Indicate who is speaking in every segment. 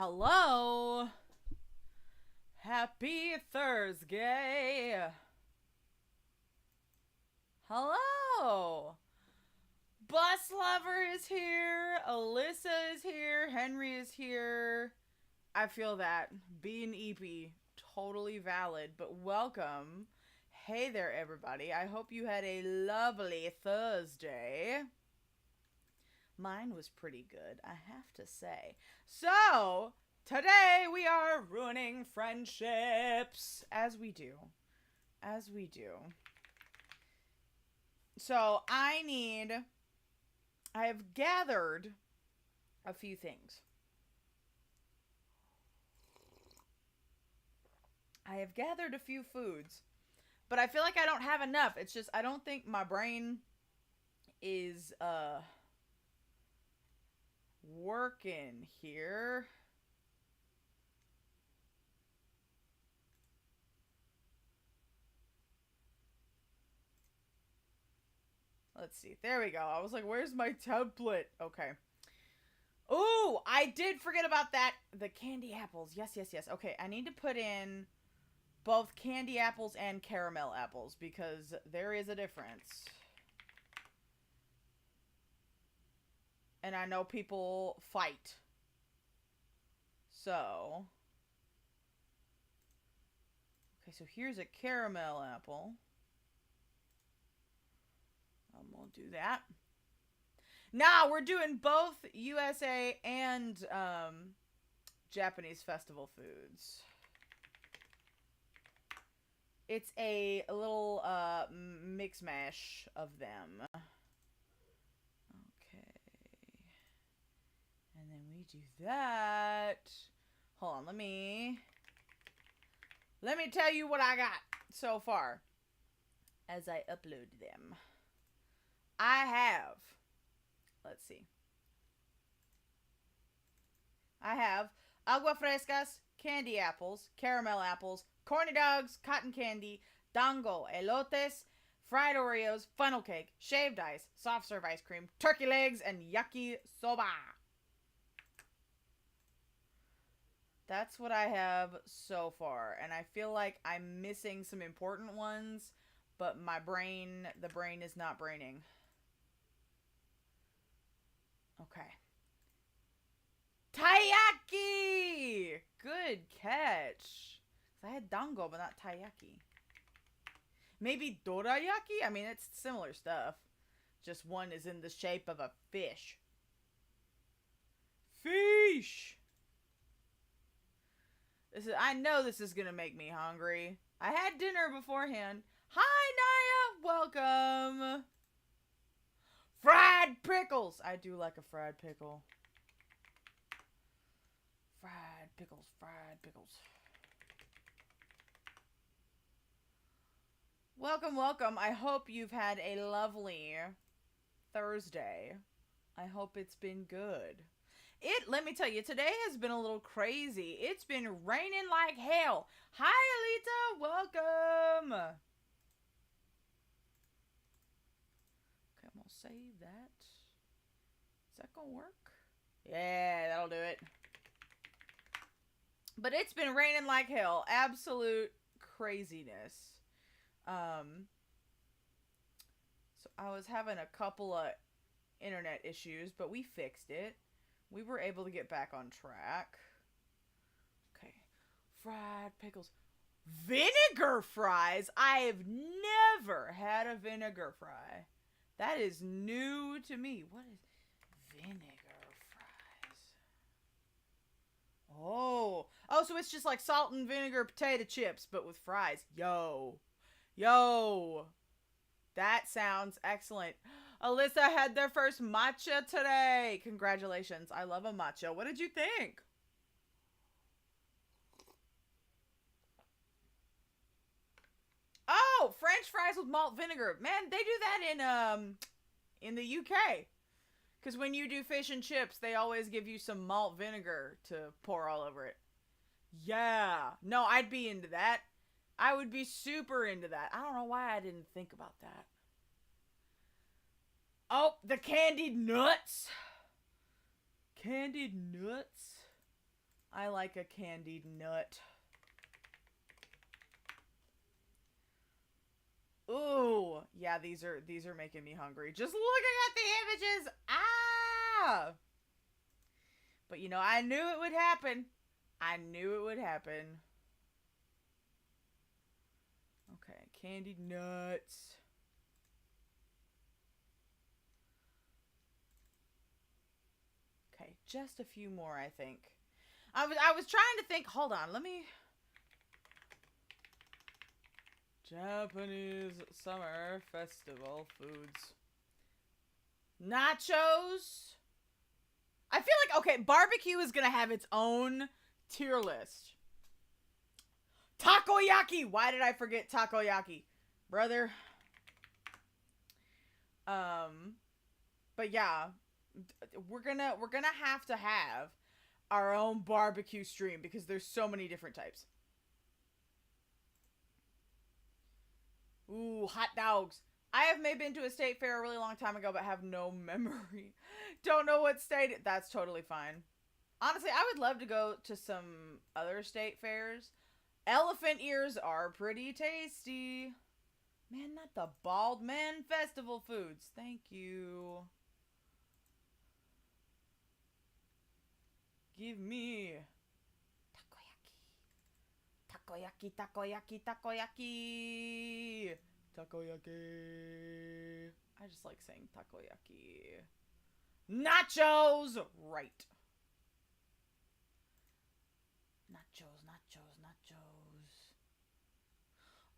Speaker 1: Hello. Happy Thursday. Hello. Bus Lover is here. Alyssa is here. Henry is here. I feel that. Being EP. Totally valid, but welcome. Hey there, everybody. I hope you had a lovely Thursday. Mine was pretty good, I have to say. So, today we are ruining friendships. As we do. As we do. So, I have gathered a few things. I have gathered a few foods, but I feel like I don't have enough. It's just, I don't think my brain is, working here. Let's see. There we go. I was like, where's my template? Okay. Ooh, I did forget about that. The candy apples. Yes, yes, yes. Okay, I need to put in both candy apples and caramel apples because there is a difference. And I know people fight. So. Okay, so here's a caramel apple. I'm gonna do that. Nah, we're doing both USA and Japanese festival foods. It's a little mix mash of them. Okay. And then we do that. Hold on, let me tell you what I got so far as I upload them. I have, let's see. I have agua frescas, candy apples, caramel apples, corny dogs, cotton candy, dango, elotes, fried Oreos, funnel cake, shaved ice, soft serve ice cream, turkey legs, and yaki soba. That's what I have so far, and I feel like I'm missing some important ones, but the brain is not braining. Okay. Taiyaki! Good catch. I had dango, but not taiyaki. Maybe dorayaki? I mean, it's similar stuff. Just one is in the shape of a fish. Fish! I know this is gonna make me hungry. I had dinner beforehand. Hi, Naya! Welcome! Fried pickles! I do like a fried pickle. Fried pickles, fried pickles. Welcome, welcome. I hope you've had a lovely Thursday. I hope it's been good. Let me tell you, today has been a little crazy. It's been raining like hell. Hi, Alita. Welcome. Okay, I'm going to save that. Is that going to work? Yeah, that'll do it. But it's been raining like hell. Absolute craziness. So I was having a couple of internet issues, but we fixed it. We were able to get back on track. Okay. Fried pickles. Vinegar fries? I have never had a vinegar fry. That is new to me. What is vinegar fries? Oh, so it's just like salt and vinegar potato chips, but with fries. Yo. That sounds excellent. Alyssa had their first matcha today. Congratulations. I love a matcha. What did you think? Oh, French fries with malt vinegar. Man, they do that in the UK. Because when you do fish and chips, they always give you some malt vinegar to pour all over it. Yeah. No, I'd be into that. I would be super into that. I don't know why I didn't think about that. Oh, the candied nuts. Candied nuts. I like a candied nut. Ooh, yeah, these are making me hungry. Just looking at the images. Ah! But you know, I knew it would happen. I knew it would happen. Okay, candied nuts. Okay, just a few more, I think. I was trying to think. Hold on, let me. Japanese summer festival foods. Nachos. I feel like, okay, barbecue is gonna have its own tier list. Takoyaki. Why did I forget takoyaki, brother? But yeah, we're gonna have to have our own barbecue stream because there's so many different types. Ooh, hot dogs. I have maybe been to a state fair a really long time ago, but have no memory. Don't know what state. That's totally fine. Honestly, I would love to go to some other state fairs. Elephant ears are pretty tasty. Man, not the bald man festival foods. Thank you. Give me takoyaki. Takoyaki, takoyaki, takoyaki. Takoyaki. I just like saying takoyaki. Nachos! Right. Nachos, nachos, nachos.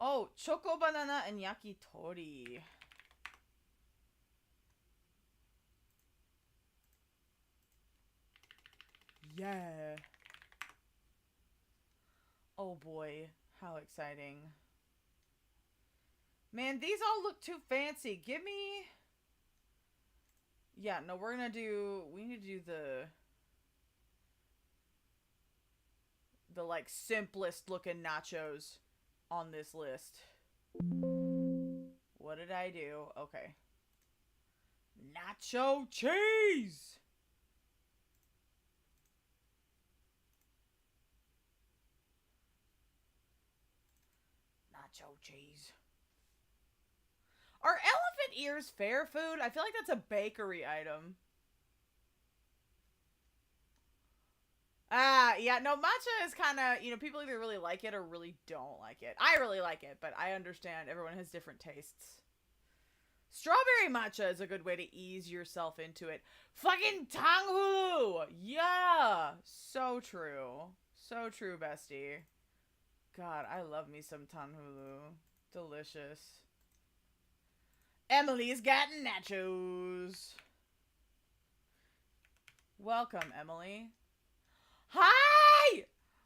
Speaker 1: Oh, choco banana and yakitori. Yeah. Oh boy, how exciting. Man, these all look too fancy. Give me... Yeah, no, we need to do the like simplest looking nachos on this list. What did I do? Okay. Nacho cheese! Nacho cheese. Are elephant ears fair food? I feel like that's a bakery item. Ah, yeah, no, matcha is kind of, people either really like it or really don't like it. I really like it, but I understand everyone has different tastes. Strawberry matcha is a good way to ease yourself into it. Fucking tanghulu! Yeah! So true. So true, bestie. God, I love me some tanghulu. Delicious. Emily's got nachos. Welcome, Emily. Hi!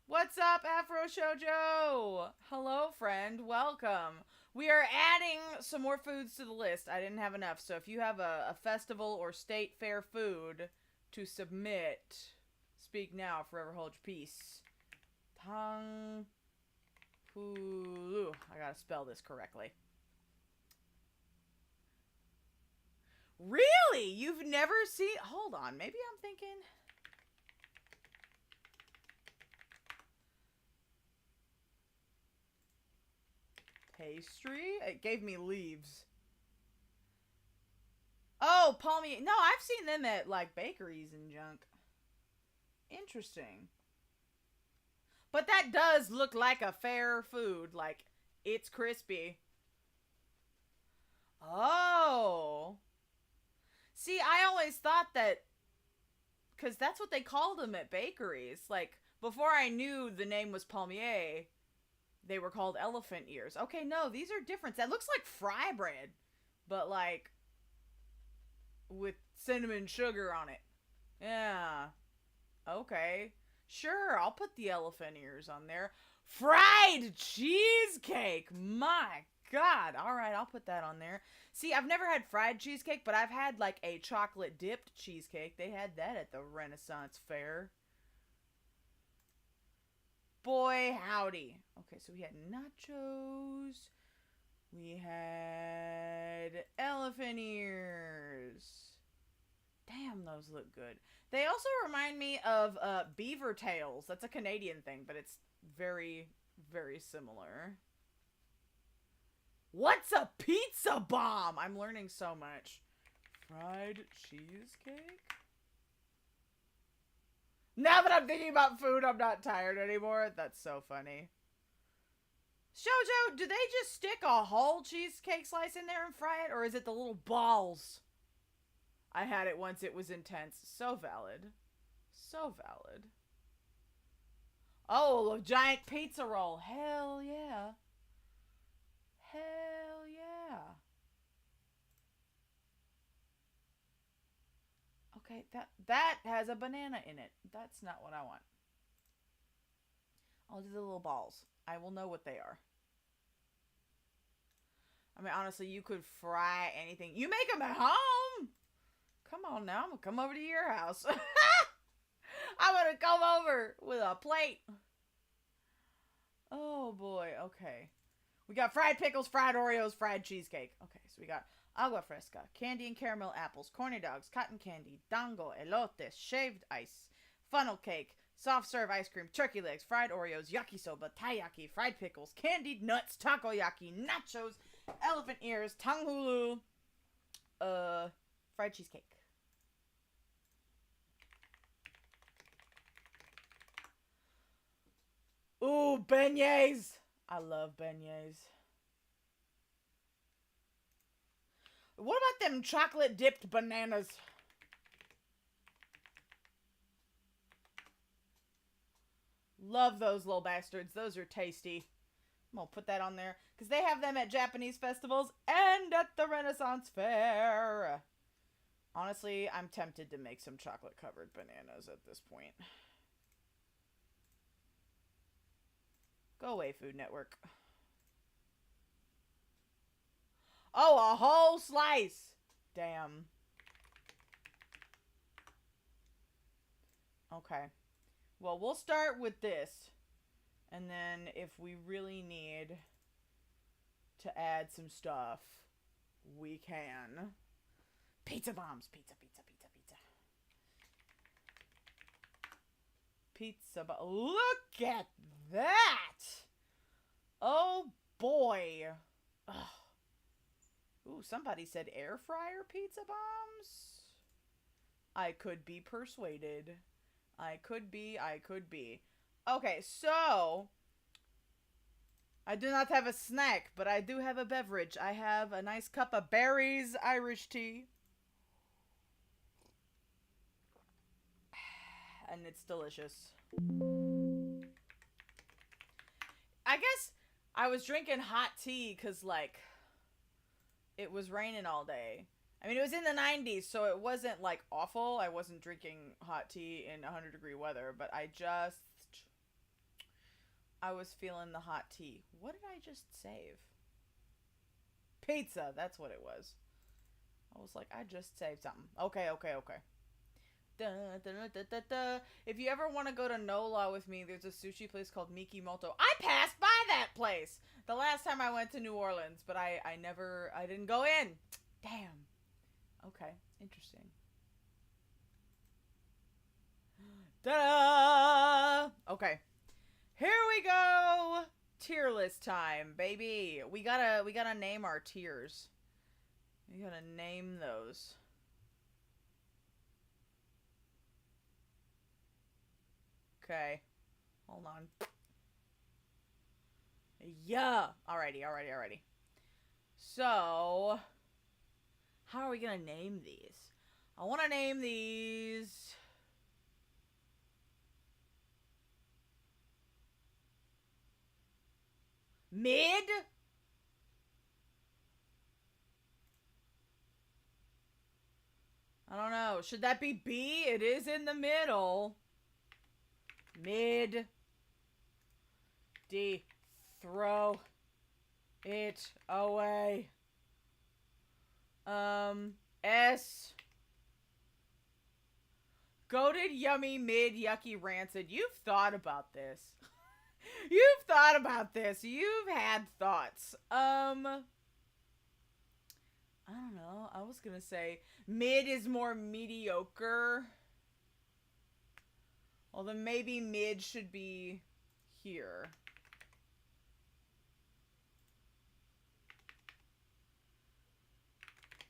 Speaker 1: What's up, Afro Shoujo? Hello, friend. Welcome. We are adding some more foods to the list. I didn't have enough, so if you have a festival or state fair food to submit, speak now, forever hold your peace. Tanghulu. I gotta spell this correctly. Really? You've never seen... Hold on, maybe I'm thinking... Pastry? It gave me leaves. Oh, palmy. No, I've seen them at, like, bakeries and junk. Interesting. But that does look like a fair food. Like, it's crispy. Oh. See, I always thought that... Because that's what they called them at bakeries. Like, before I knew the name was palmier... They were called elephant ears. Okay, no, these are different. That looks like fry bread, but like with cinnamon sugar on it. Yeah. Okay. Sure, I'll put the elephant ears on there. Fried cheesecake. My God. All right, I'll put that on there. See, I've never had fried cheesecake, but I've had like a chocolate dipped cheesecake. They had that at the Renaissance Fair. Boy, howdy. Okay, so we had nachos. We had elephant ears. Damn, those look good. They also remind me of beaver tails. That's a Canadian thing, but it's very, very similar. What's a pizza bomb? I'm learning so much. Fried cheesecake? Now that I'm thinking about food, I'm not tired anymore. That's so funny. Shoujo, do they just stick a whole cheesecake slice in there and fry it? Or is it the little balls? I had it once. It was intense. So valid. So valid. Oh, a giant pizza roll. Hell yeah. Hell yeah. Okay, that has a banana in it. That's not what I want. I'll do the little balls. I will know what they are. I mean, honestly, you could fry anything. You make them at home. Come on now. I'm going to come over to your house. I'm going to come over with a plate. Oh, boy. Okay. We got fried pickles, fried Oreos, fried cheesecake. Okay, so we got agua fresca, candy and caramel apples, corny dogs, cotton candy, dango, elotes, shaved ice, funnel cake, soft serve ice cream, turkey legs, fried Oreos, yakisoba, taiyaki, fried pickles, candied nuts, takoyaki, nachos, elephant ears, tanghulu, fried cheesecake. Ooh, beignets. I love beignets. What about them chocolate dipped bananas? Love those little bastards. Those are tasty. I'm gonna put that on there because they have them at Japanese festivals and at the Renaissance Fair. Honestly, I'm tempted to make some chocolate covered bananas at this point. Go away, Food Network. Oh, a whole slice. Damn. Okay. Well, we'll start with this. And then if we really need to add some stuff, we can. Pizza bombs. Pizza, pizza, pizza, pizza. Pizza bomb. Look at that. Oh, boy. Ugh. Ooh, somebody said air fryer pizza bombs? I could be persuaded. I could be. Okay, so I do not have a snack, but I do have a beverage. I have a nice cup of Barry's Irish tea. And it's delicious. I guess I was drinking hot tea because, like, it was raining all day. I mean, it was in the 90s, so it wasn't, like, awful. I wasn't drinking hot tea in 100-degree weather, but I was feeling the hot tea. What did I just save? Pizza, that's what it was. I was like, I just saved something. Okay. Da, da, da, da, da. If you ever want to go to NOLA with me, there's a sushi place called Mikimoto. I passed by that place the last time I went to New Orleans, but I didn't go in. Damn. Okay, interesting. Ta-da! Okay. Here we go. Tier list time, baby. We gotta name our tiers. We gotta name those. Okay. Hold on. Yeah. Alrighty. So, how are we gonna name these? I want to name these... Mid? I don't know. Should that be B? It is in the middle. Mid. D. Throw it away. S. Goated, yummy, mid, yucky, rancid. You've thought about this. You've thought about this. You've had thoughts. I don't know. I was gonna say mid is more mediocre. Well, then maybe mid should be here.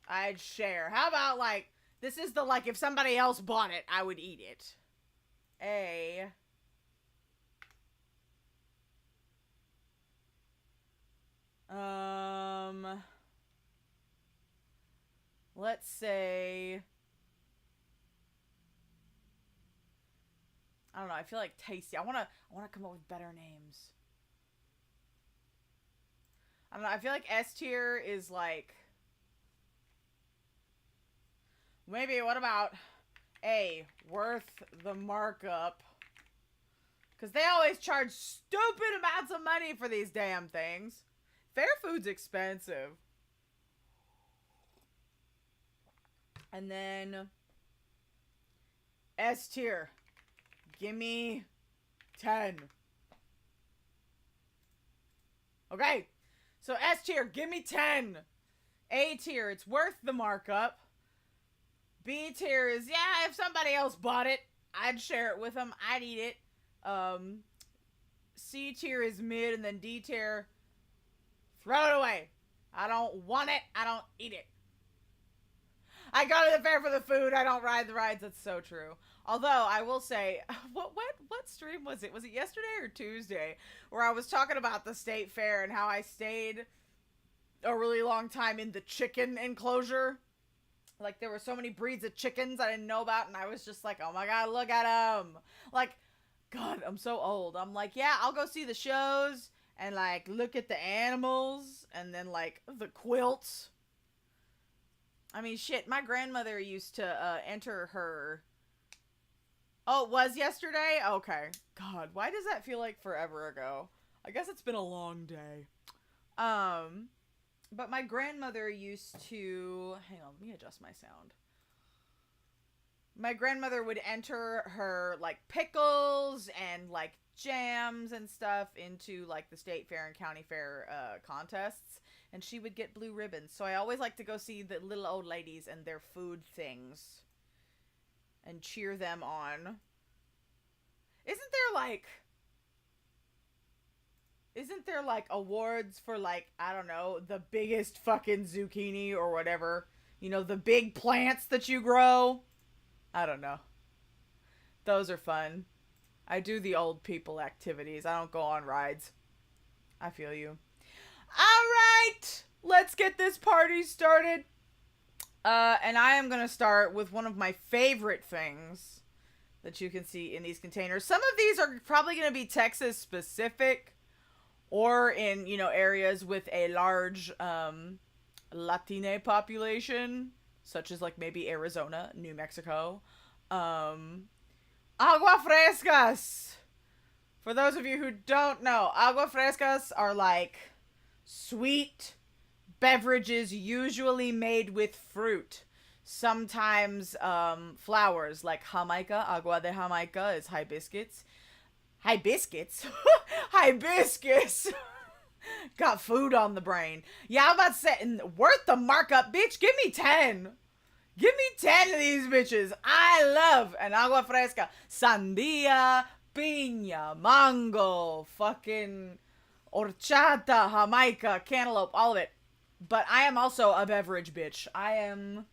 Speaker 1: I'd share. How about like this is the like if somebody else bought it, I would eat it. A um let's say I don't know, I feel like tasty. I wanna come up with better names. I don't know, I feel like S tier is like maybe what about A worth the markup? Because they always charge stupid amounts of money for these damn things. Fair food's expensive. And then S tier. Gimme 10. Okay. So S tier, gimme 10. A tier, it's worth the markup. B tier is, yeah, if somebody else bought it, I'd share it with them. I'd eat it. C tier is mid, and then D tier, throw it away. I don't want it. I don't eat it. I go to the fair for the food. I don't ride the rides. That's so true. Although I will say, what stream was it? Was it yesterday or Tuesday? Where I was talking about the state fair and how I stayed a really long time in the chicken enclosure. Like there were so many breeds of chickens I didn't know about, and I was just like, oh my god, look at them. Like, God, I'm so old. I'm like, yeah, I'll go see the shows and like look at the animals and then like the quilts. I mean, shit, my grandmother used to enter her. Oh, it was yesterday? Okay. God, why does that feel like forever ago? I guess it's been a long day. But my grandmother used to. Hang on, let me adjust my sound. My grandmother would enter her like pickles and like jams and stuff into like the state fair and county fair contests, and she would get blue ribbons. So I always like to go see the little old ladies and their food things and cheer them on. Isn't there like awards for like, I don't know, the biggest fucking zucchini or whatever? You know, the big plants that you grow? I don't know. Those are fun. I do the old people activities. I don't go on rides. I feel you. Alright! Let's get this party started. And I am gonna start with one of my favorite things that you can see in these containers. Some of these are probably gonna be Texas specific, or in, you know, areas with a large Latine population, such as like maybe Arizona, New Mexico. Agua frescas. For those of you who don't know, agua frescas are like sweet beverages usually made with fruit. Sometimes flowers like Jamaica, agua de Jamaica is hibiscus. Hibiscus? Hibiscus! Got food on the brain. Yeah, I'm about to say, worth the markup, bitch. Give me 10. Give me 10 of these bitches. I love an agua fresca. Sandia, piña, mango, fucking horchata, jamaica, cantaloupe, all of it. But I am also a beverage bitch. I am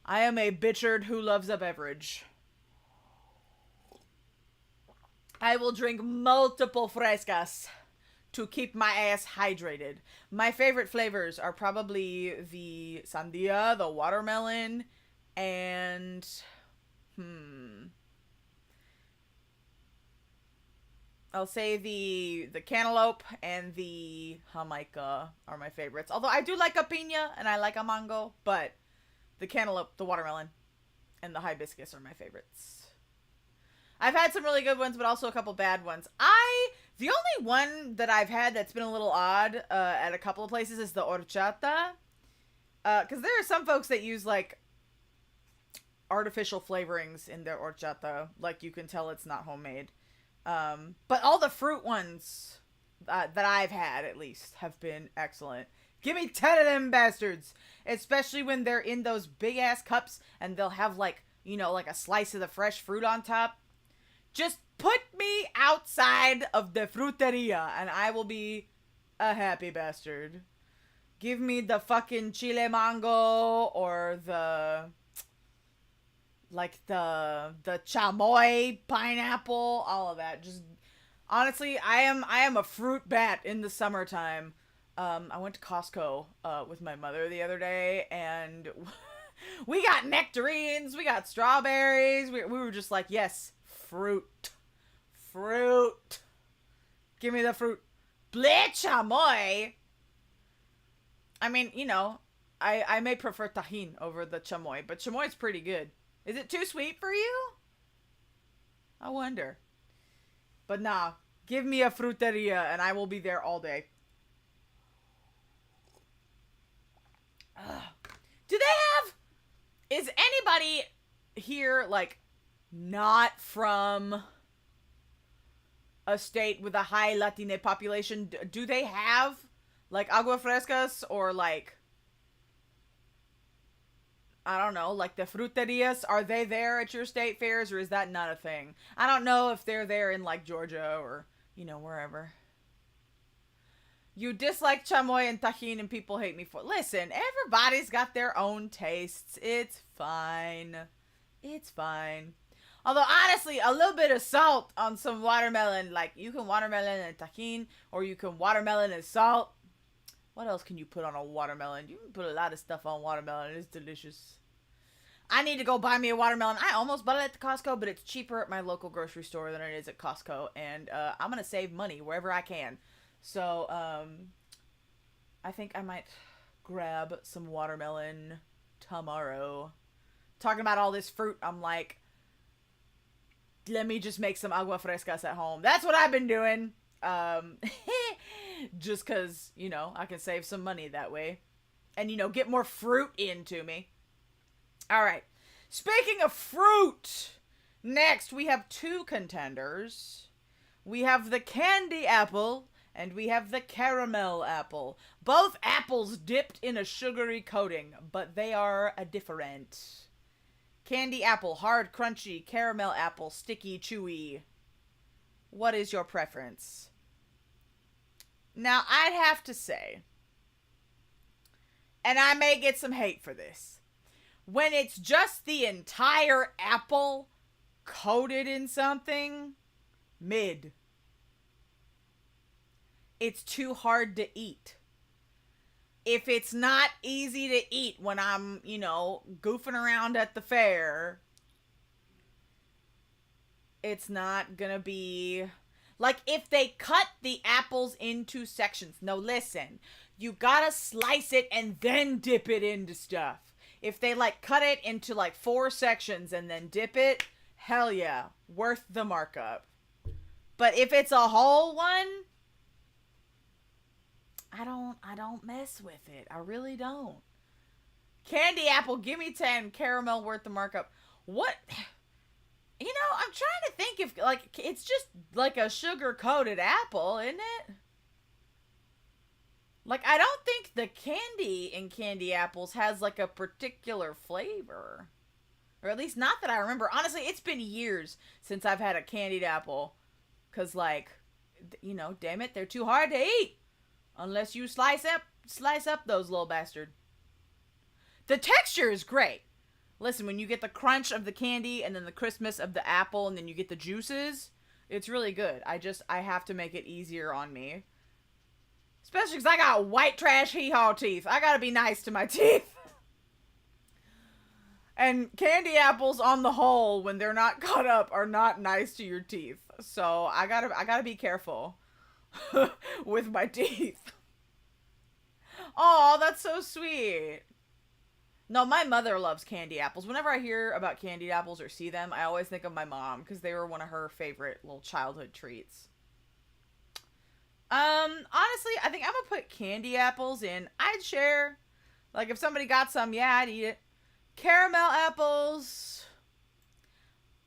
Speaker 1: a bitchard who loves a beverage. I will drink multiple frescas to keep my ass hydrated. My favorite flavors are probably the sandia, the watermelon, and I'll say the cantaloupe and the jamaica are my favorites. Although I do like a piña and I like a mango, but the cantaloupe, the watermelon, and the hibiscus are my favorites. I've had some really good ones, but also a couple bad ones. The only one that I've had that's been a little odd at a couple of places is the horchata. Because there are some folks that use, like, artificial flavorings in their horchata. Like, you can tell it's not homemade. But all the fruit ones, that I've had at least have been excellent. Give me 10 of them bastards, especially when they're in those big ass cups and they'll have like, you know, like a slice of the fresh fruit on top. Just put me outside of the fruteria and I will be a happy bastard. Give me the fucking chile mango or the chamoy pineapple, all of that. Just honestly, I am a fruit bat in the summertime. I went to Costco with my mother the other day, and we got nectarines, we got strawberries. We were just like, yes, fruit. Give me the fruit. Bleh, chamoy. I mean, you know, I may prefer tajin over the chamoy, but chamoy's pretty good. Is it too sweet for you? I wonder. But nah, give me a fruteria and I will be there all day. Do they have... Is anybody here, like, not from a state with a high Latine population? Do they have, like, agua frescas or, like... I don't know, like the fruterias, are they there at your state fairs or is that not a thing? I don't know if they're there in like Georgia or, you know, wherever. You dislike chamoy and tajin and people hate me for it. Listen, everybody's got their own tastes. It's fine. It's fine. Although, honestly, a little bit of salt on some watermelon, like you can watermelon and tajin or you can watermelon and salt. What else can you put on a watermelon? You can put a lot of stuff on watermelon. It's delicious. I need to go buy me a watermelon. I almost bought it at the Costco, but it's cheaper at my local grocery store than it is at Costco. And I'm going to save money wherever I can. So I think I might grab some watermelon tomorrow. Talking about all this fruit, I'm like, let me just make some agua frescas at home. That's what I've been doing. Just because, you know, I can save some money that way. And, you know, get more fruit into me. Alright. Speaking of fruit, next we have two contenders. We have the candy apple and we have the caramel apple. Both apples dipped in a sugary coating, but they are different. Candy apple, hard, crunchy. Caramel apple, sticky, chewy. What is your preference? Now, I'd have to say, and I may get some hate for this, when it's just the entire apple coated in something, mid. It's too hard to eat. If it's not easy to eat when I'm, you know, goofing around at the fair, it's not gonna be... Like, if they cut the apples into sections. No, listen. You gotta slice it and then dip it into stuff. If they, like, cut it into, like, 4 sections and then dip it, hell yeah. Worth the markup. But if it's a whole one, I don't mess with it. I really don't. Candy apple, give me 10. Caramel, worth the markup. What... You know, I'm trying to think if, like, it's just, like, a sugar-coated apple, isn't it? Like, I don't think the candy in candy apples has, like, a particular flavor. Or at least not that I remember. Honestly, it's been years since I've had a candied apple. Because, like, you know, damn it, they're too hard to eat. Unless you slice up those little bastards. The texture is great. Listen, when you get the crunch of the candy and then the crispness of the apple and then you get the juices, it's really good. I have to make it easier on me. Especially because I got white trash hee-haw teeth. I gotta be nice to my teeth. And candy apples on the whole, when they're not cut up, are not nice to your teeth. So I gotta be careful with my teeth. Oh, that's so sweet. No, my mother loves candy apples. Whenever I hear about candied apples or see them, I always think of my mom because they were one of her favorite little childhood treats. Honestly, I think I'm gonna put candy apples in. I'd share. Like, if somebody got some, yeah, I'd eat it. Caramel apples.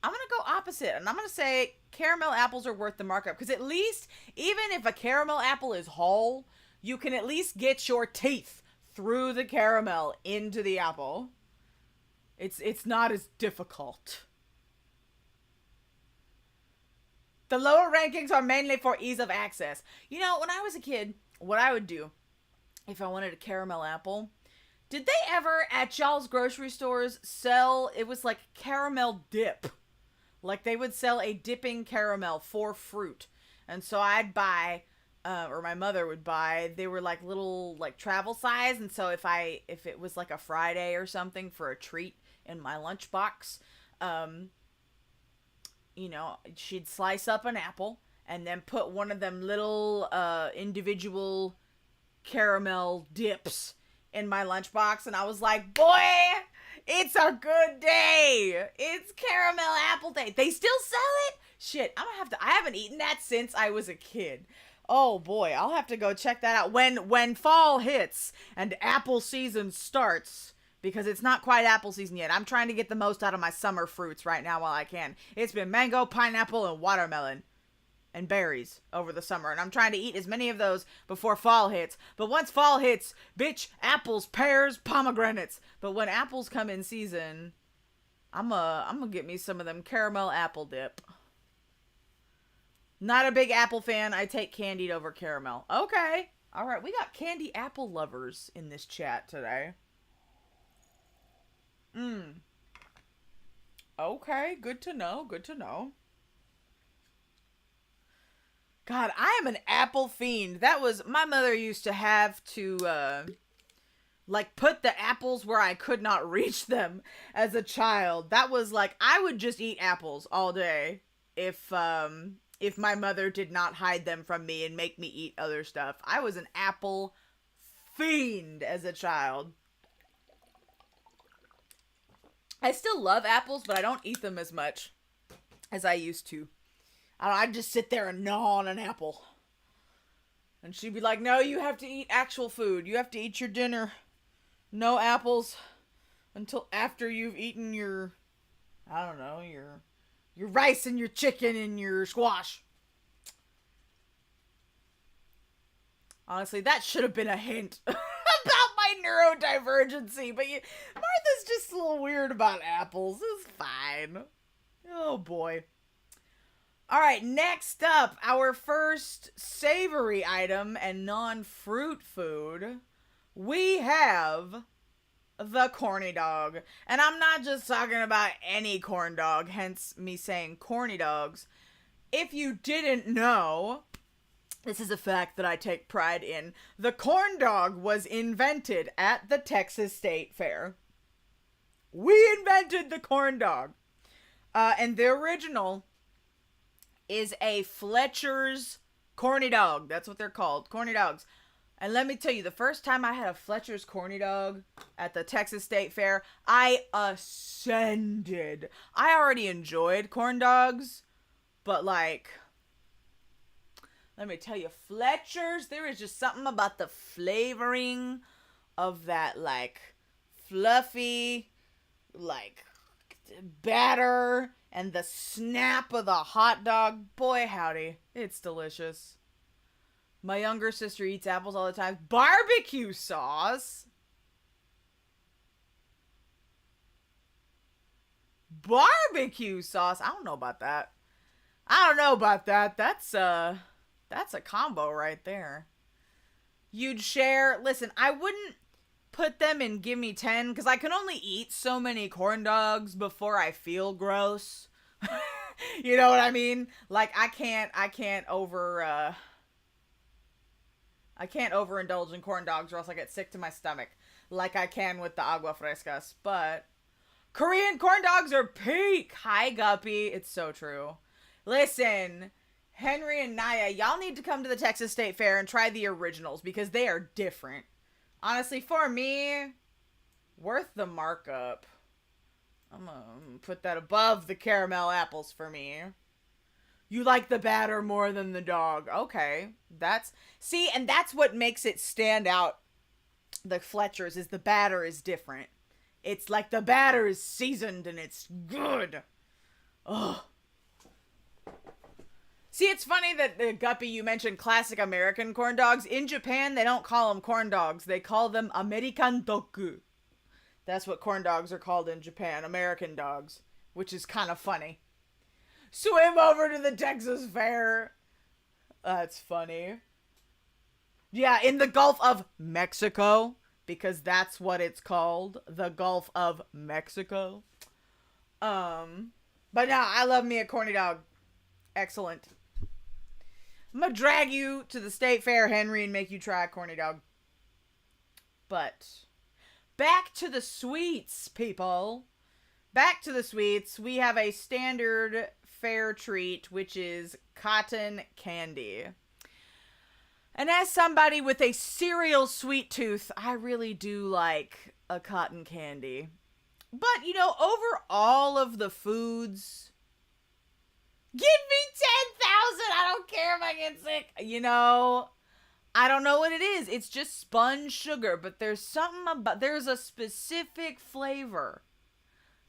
Speaker 1: I'm gonna go opposite, and I'm gonna say caramel apples are worth the markup because at least, even if a caramel apple is whole, you can at least get your teeth through the caramel into the apple. It's not as difficult. The lower rankings are mainly for ease of access. You know, when I was a kid, what I would do if I wanted a caramel apple, did they ever at y'all's grocery stores sell, it was like caramel dip? Like they would sell a dipping caramel for fruit. And so I'd buy, or my mother would buy, they were like little like travel size. And so if it was like a Friday or something for a treat in my lunchbox, you know, she'd slice up an apple and then put one of them little individual caramel dips in my lunchbox, and I was like, boy, it's a good day. It's caramel apple day. They still sell it? Shit, I haven't eaten that since I was a kid. Oh boy, I'll have to go check that out when fall hits and apple season starts. Because it's not quite apple season yet. I'm trying to get the most out of my summer fruits right now while I can. It's been mango, pineapple, and watermelon. And berries over the summer. And I'm trying to eat as many of those before fall hits. But once fall hits, bitch, apples, pears, pomegranates. But when apples come in season, I'm gonna get me some of them caramel apple dip. Not a big apple fan. I take candied over caramel. Okay. All right. We got candy apple lovers in this chat today. Okay, good to know, good to know. God, I am an apple fiend. That was, my mother used to have to, like, put the apples where I could not reach them as a child. That was like, I would just eat apples all day if my mother did not hide them from me and make me eat other stuff. I was an apple fiend as a child. I still love apples, but I don't eat them as much as I used to. I'd just sit there and gnaw on an apple. And she'd be like, no, you have to eat actual food. You have to eat your dinner. No apples until after you've eaten your, I don't know, your rice and your chicken and your squash. Honestly, that should have been a hint about my neurodivergency, but Martha's just a little weird about apples. It's fine. Oh boy. Alright, next up, our first savory item and non-fruit food, we have the corny dog. And I'm not just talking about any corn dog, hence me saying corny dogs. If you didn't know, this is a fact that I take pride in. The corn dog was invented at the Texas State Fair. We invented the corn dog. And the original is a Fletcher's corny dog. That's what they're called. Corny dogs. And let me tell you, the first time I had a Fletcher's corny dog at the Texas State Fair, I ascended. I already enjoyed corn dogs, but like, let me tell you, Fletcher's, there is just something about the flavoring of that, like, fluffy, like, batter and the snap of the hot dog. Boy, howdy. It's delicious. My younger sister eats apples all the time. Barbecue sauce? Barbecue sauce? I don't know about that. That's a combo right there. You'd share. Listen, I wouldn't put them in gimme 10 because I can only eat so many corn dogs before I feel gross. You know what I mean? Like I can't overindulge in corn dogs or else I get sick to my stomach like I can with the agua frescas. But Korean corn dogs are peak. Hi, Guppy. It's so true. Listen, Henry and Naya, y'all need to come to the Texas State Fair and try the originals because they are different. Honestly, for me, worth the markup. I'm gonna put that above the caramel apples for me. You like the batter more than the dog. Okay. And that's what makes it stand out. The Fletcher's is the batter is different. It's like the batter is seasoned and it's good. Ugh. See, it's funny that, Guppy, you mentioned classic American corn dogs. In Japan, they don't call them corn dogs. They call them American dogu. That's what corn dogs are called in Japan. American dogs. Which is kind of funny. Swim over to the Texas Fair. That's funny. Yeah, in the Gulf of Mexico. Because that's what it's called. The Gulf of Mexico. But no, I love me a corny dog. Excellent. I'm gonna drag you to the state fair, Henry, and make you try a corny dog. But back to the sweets, people. Back to the sweets. We have a standard fair treat, which is cotton candy. And as somebody with a cereal sweet tooth, I really do like a cotton candy. But, you know, over all of the foods, give me 10,000. I don't care if I get sick. You know, I don't know what it is. It's just spun sugar, but there's something about, there's a specific flavor.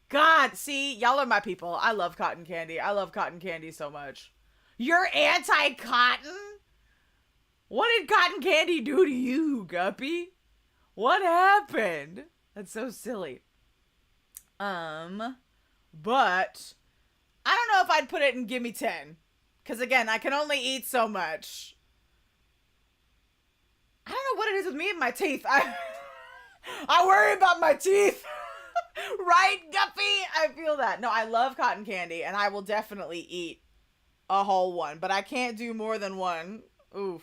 Speaker 1: God, see, y'all are my people. I love cotton candy. I love cotton candy so much. You're anti-cotton? What did cotton candy do to you, Guppy? What happened? That's so silly. But I don't know if I'd put it in gimme 10. Because again, I can only eat so much. I don't know what it is with me and my teeth. I worry about my teeth. Right, Guppy? I feel that. No, I love cotton candy, and I will definitely eat a whole one. But I can't do more than one. Oof.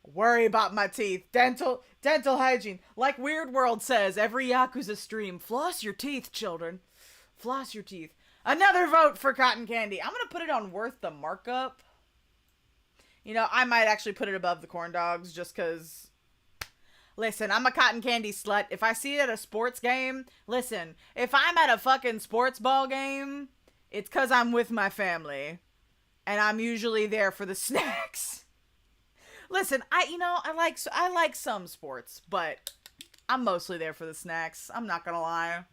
Speaker 1: Worry about my teeth. Dental hygiene. Like Weird World says, every Yakuza stream, floss your teeth, children. Floss your teeth. Another vote for cotton candy. I'm going to put it on worth the markup. You know, I might actually put it above the corn dogs just because... Listen, I'm a cotton candy slut. If I see it at a sports game, listen, if I'm at a fucking sports ball game, it's because I'm with my family. And I'm usually there for the snacks. Listen, I like some sports, but I'm mostly there for the snacks. I'm not gonna lie.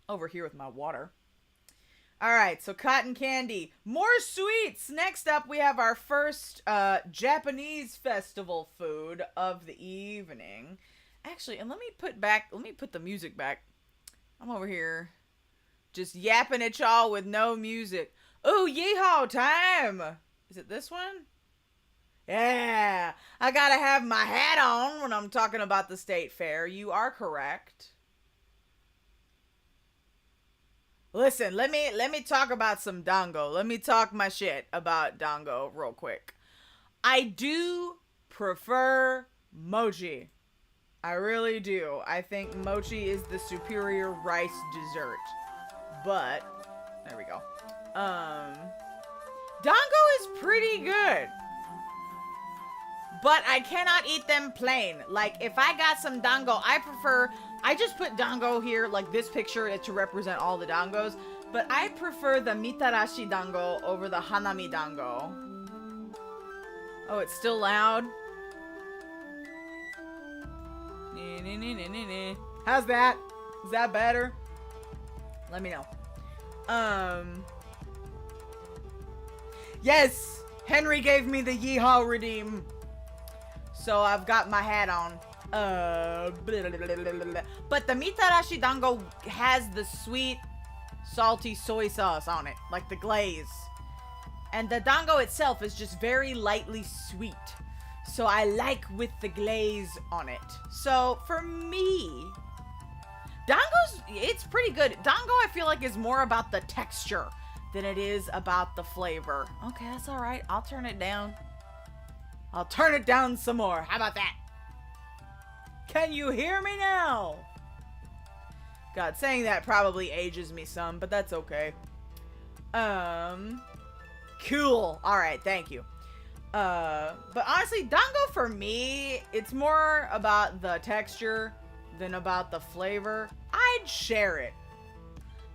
Speaker 1: Over here with my water. Alright, so cotton candy. More sweets! Next up, we have our first Japanese festival food of the evening. Actually, and let me put the music back. I'm over here just yapping at y'all with no music. Ooh, yeehaw time! Is it this one? Yeah! I gotta have my hat on when I'm talking about the state fair. You are correct. Listen, let me talk about some dango. Let me talk my shit about dango real quick. I do prefer mochi. I really do. I think mochi is the superior rice dessert. But, there we go. Dango is pretty good. But I cannot eat them plain. Like, if I got some dango, I just put dango here, like this picture, to represent all the dangos. But I prefer the mitarashi dango over the hanami dango. Oh, it's still loud? How's that? Is that better? Let me know. Yes! Henry gave me the yeehaw redeem. So I've got my hat on. But the mitarashi dango has the sweet, salty soy sauce on it. Like the glaze. And the dango itself is just very lightly sweet. So I like with the glaze on it. So for me, it's pretty good. Dango, I feel like, is more about the texture than it is about the flavor. Okay, that's all right. I'll turn it down. I'll turn it down some more. How about that? Can you hear me now? God, saying that probably ages me some, but that's okay. Cool. All right, thank you. But honestly, dango for me, it's more about the texture than about the flavor. I'd share it.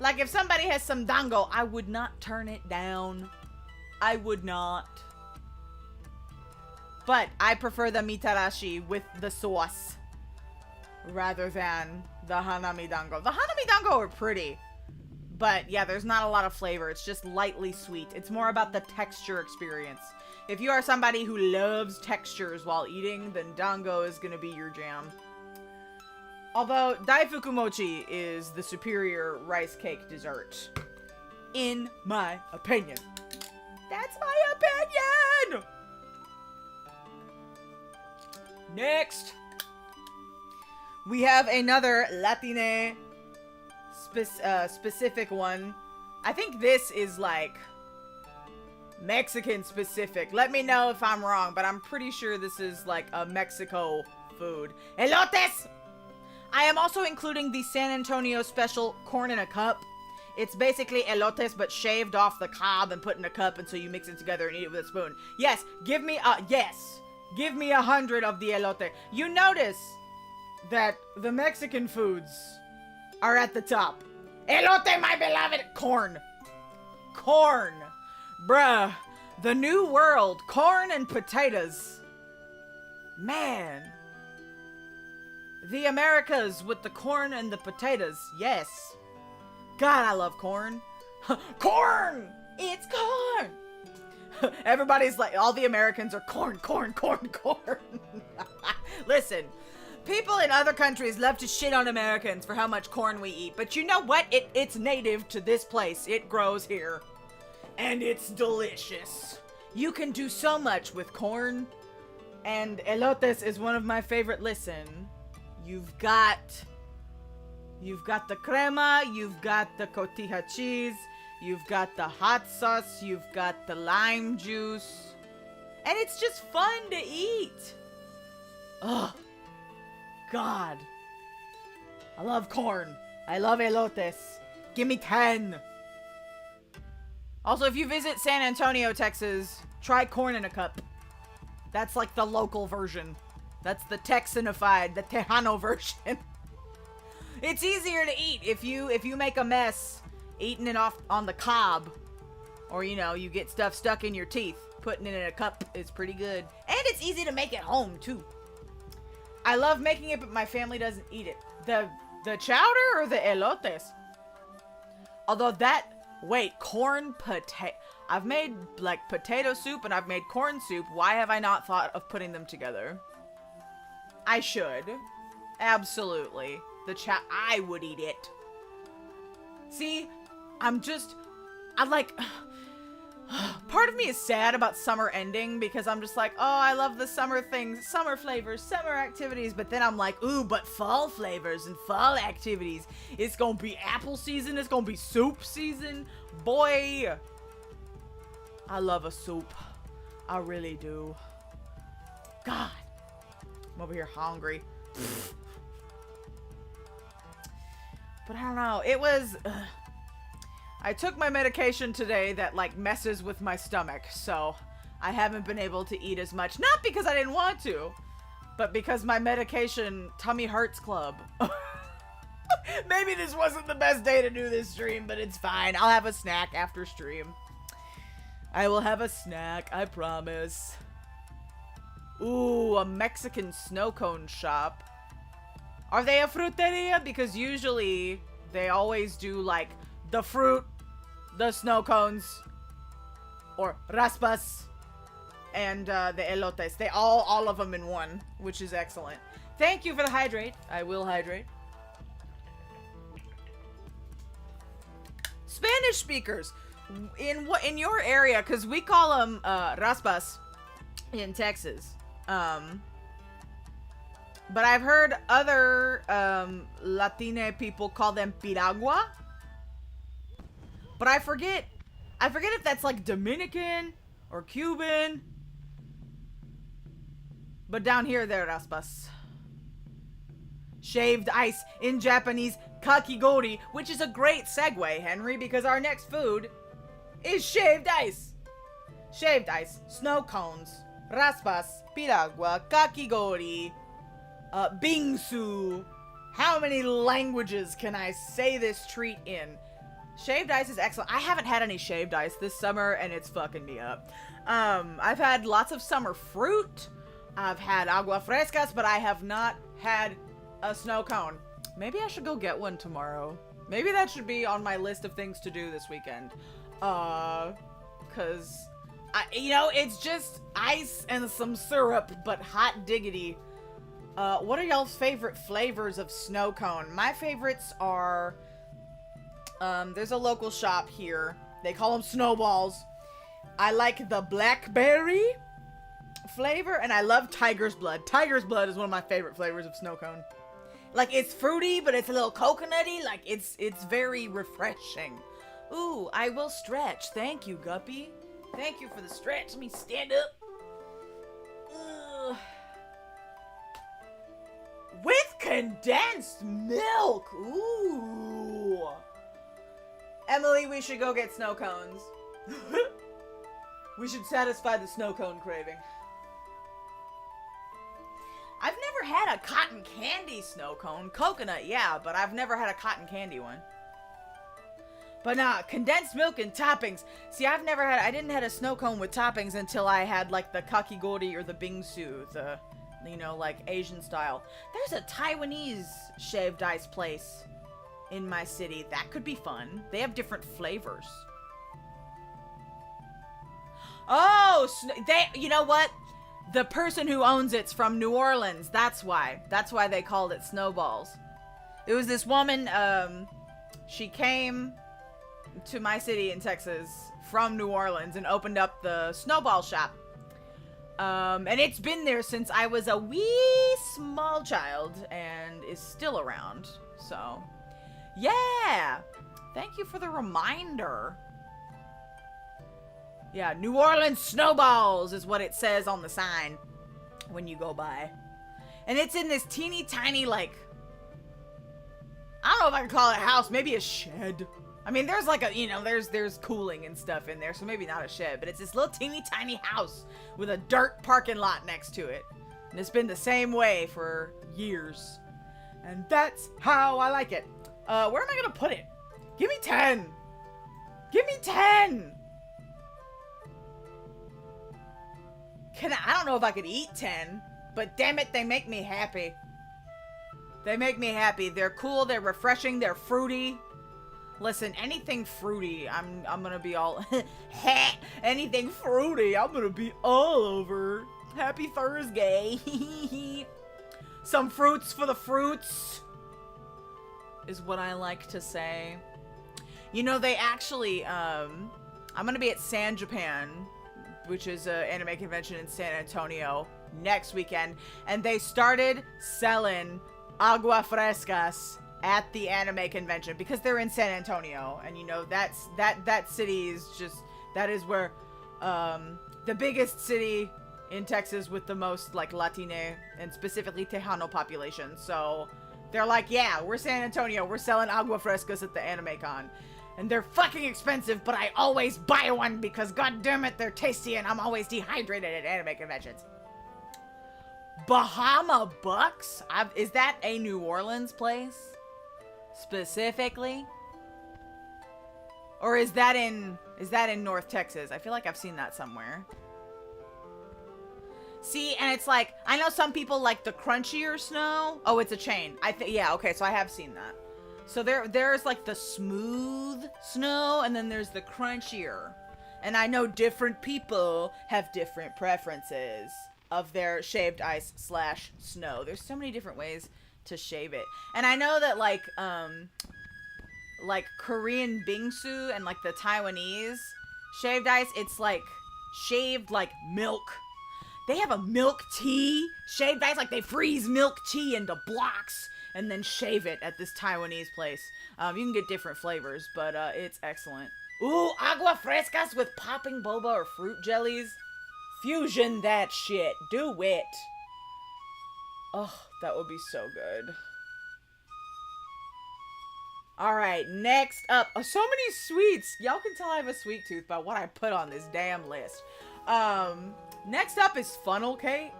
Speaker 1: Like, if somebody has some dango, I would not turn it down. I would not. But I prefer the mitarashi with the sauce. rather than the hanami dango. The hanami dango are pretty, but yeah, there's not a lot of flavor. It's just lightly sweet. It's more about the texture experience. If you are somebody who loves textures while eating, then dango is gonna be your jam. Although daifuku mochi is the superior rice cake dessert, in my opinion. That's my opinion! Next, we have another Latine specific one. I think this is like Mexican specific. Let me know if I'm wrong, but I'm pretty sure this is like a Mexico food. Elotes! I am also including the San Antonio special corn in a cup. It's basically elotes, but shaved off the cob and put in a cup, and so you mix it together and eat it with a spoon. Yes, give me 100 of the elote. You notice that the Mexican foods are at the top. Elote, my beloved! Corn. Corn. Bruh. The new world. Corn and potatoes. Man. The Americas with the corn and the potatoes. Yes. God, I love corn. Corn! It's corn! Everybody's like, all the Americans are corn, corn, corn, corn. Listen, people in other countries love to shit on Americans for how much corn we eat. But you know what? It's native to this place. It grows here. And it's delicious. You can do so much with corn. And elotes is one of my favorite. Listen, you've got the crema, you've got the cotija cheese, you've got the hot sauce, you've got the lime juice. And it's just fun to eat. Oh, God. I love corn. I love elotes. Give me 10. Also, if you visit San Antonio, Texas, try corn in a cup. That's like the local version. That's the Texanified, the Tejano version. It's easier to eat if you make a mess eating it off on the cob, or you know, you get stuff stuck in your teeth. Putting it in a cup is pretty good, and it's easy to make at home too. I love making it, but my family doesn't eat it. The chowder or the elotes? Although corn potato. I've made like potato soup and I've made corn soup. Why have I not thought of putting them together? I should. Absolutely. I would eat it. See, I like, part of me is sad about summer ending because I'm just like, oh, I love the summer things, summer flavors, summer activities. But then I'm like, ooh, but fall flavors and fall activities. It's gonna be apple season. It's gonna be soup season. Boy, I love a soup. I really do. God, I'm over here hungry. But I don't know. It was... I took my medication today that, like, messes with my stomach. So, I haven't been able to eat as much. Not because I didn't want to. But because my medication... Tummy Hurts Club. Maybe this wasn't the best day to do this stream, but it's fine. I'll have a snack after stream. I will have a snack. I promise. Ooh, a Mexican snow cone shop. Are they a fruteria? Because usually they always do like the fruit, the snow cones, or raspas, and the elotes. They all of them in one, which is excellent. Thank you for the hydrate. I will hydrate. Spanish speakers in your area, because we call them raspas in Texas. But I've heard other Latine people call them piragua. But I forget if that's like Dominican or Cuban. But down here, they're raspas. Shaved ice, in Japanese, kakigori, which is a great segue, Henry, because our next food is shaved ice. Shaved ice, snow cones, raspas, piragua, kakigori, bingsu. How many languages can I say this treat in? Shaved ice is excellent. I haven't had any shaved ice this summer, and it's fucking me up. I've had lots of summer fruit. I've had agua frescas, but I have not had A snow cone. Maybe I should go get one tomorrow. Maybe that should be on my list of things to do this weekend. Cause, you know, it's just ice and some syrup, but hot diggity. What are y'all's favorite flavors of snow cone? My favorites are, there's a local shop here. They call them snowballs. I like the blackberry flavor, and I love tiger's blood. Tiger's blood is one of my favorite flavors of snow cone. Like, it's fruity, but it's a little coconutty. Like, it's very refreshing. Ooh, I will stretch. Thank you, Guppy. Thank you for the stretch. Let me stand up. Ugh. With condensed milk. Ooh. Emily, we should go get snow cones. We should satisfy the snow cone craving. I've never had a cotton candy snow cone. Coconut, yeah, but I've never had a cotton candy one. But nah, condensed milk and toppings. See, I didn't have a snow cone with toppings until I had, like, the kakigori or the bingsu, the, you know, like, Asian style. There's a Taiwanese shaved ice place in my city. That could be fun. They have different flavors. Oh, you know what? The person who owns it's from New Orleans. That's why. That's why they called it Snowballs. It was this woman, she came to my city in Texas from New Orleans and opened up the Snowball shop. And it's been there since I was a wee small child and is still around. So, yeah. Thank you for the reminder. Yeah, New Orleans Snowballs is what it says on the sign when you go by. And it's in this teeny tiny, like, I don't know if I can call it a house, maybe a shed. I mean, there's like a, you know, there's cooling and stuff in there, so maybe not a shed, but it's this little teeny tiny house with a dirt parking lot next to it. And it's been the same way for years. And that's how I like it. Where am I gonna put it? Give me 10! Give me 10! I don't know if I could eat 10, but damn it, they make me happy. They make me happy. They're cool, they're refreshing, they're fruity. Listen, anything fruity, I'm gonna be all, anything fruity, I'm gonna be all over. Happy Thursday. Some fruits for the fruits is what I like to say. You know, they actually, I'm gonna be at San Japan, which is an anime convention in San Antonio next weekend, and they started selling agua frescas at the anime convention because they're in San Antonio, and you know that city is just, that is where the biggest city in Texas with the most like Latine and specifically Tejano population. So they're like, yeah, we're San Antonio, we're selling agua frescas at the anime con. And they're fucking expensive, but I always buy one because goddammit, they're tasty and I'm always dehydrated at anime conventions. Bahama Bucks? Is that a New Orleans place? Specifically? Or is that in North Texas? I feel like I've seen that somewhere. See, and it's like, I know some people like the crunchier snow. Oh, it's a chain. Yeah, okay, so I have seen that. So there's like the smooth snow, and then there's the crunchier. And I know different people have different preferences of their shaved ice / snow. There's so many different ways to shave it. And I know that like Korean bingsu and like the Taiwanese shaved ice, it's like shaved like milk. They have a milk tea shaved ice, like they freeze milk tea into blocks and then shave it at this Taiwanese place. You can get different flavors, but it's excellent. Ooh, agua frescas with popping boba or fruit jellies. Fusion that shit. Do it. Oh, that would be so good. Alright, next up. Oh, so many sweets. Y'all can tell I have a sweet tooth by what I put on this damn list. Next up is funnel cake.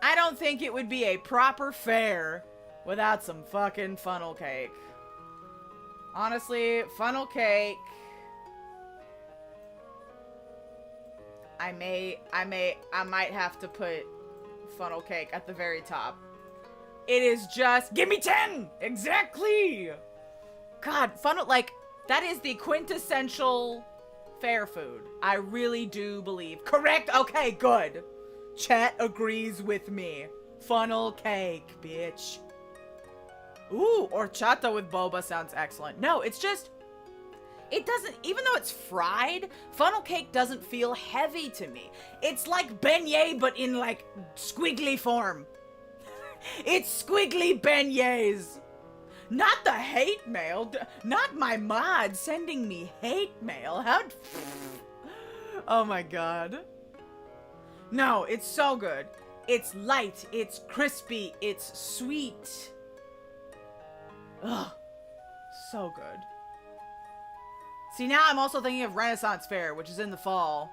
Speaker 1: I don't think it would be a proper fare without some fucking funnel cake. Honestly, funnel cake. I might have to put funnel cake at the very top. It is just, give me 10! Exactly! God, funnel, like, that is the quintessential fair food. I really do believe. Correct? Okay, good. Chat agrees with me. Funnel cake, bitch. Ooh, horchata with boba sounds excellent. No, it's just, it doesn't, even though it's fried, funnel cake doesn't feel heavy to me. It's like beignet, but in like squiggly form. It's squiggly beignets. Not the hate mail. Not my mod sending me hate mail. How? Oh my god. No, it's so good. It's light. It's crispy. It's sweet. Ugh. So good. See, now I'm also thinking of Renaissance Fair, which is in the fall.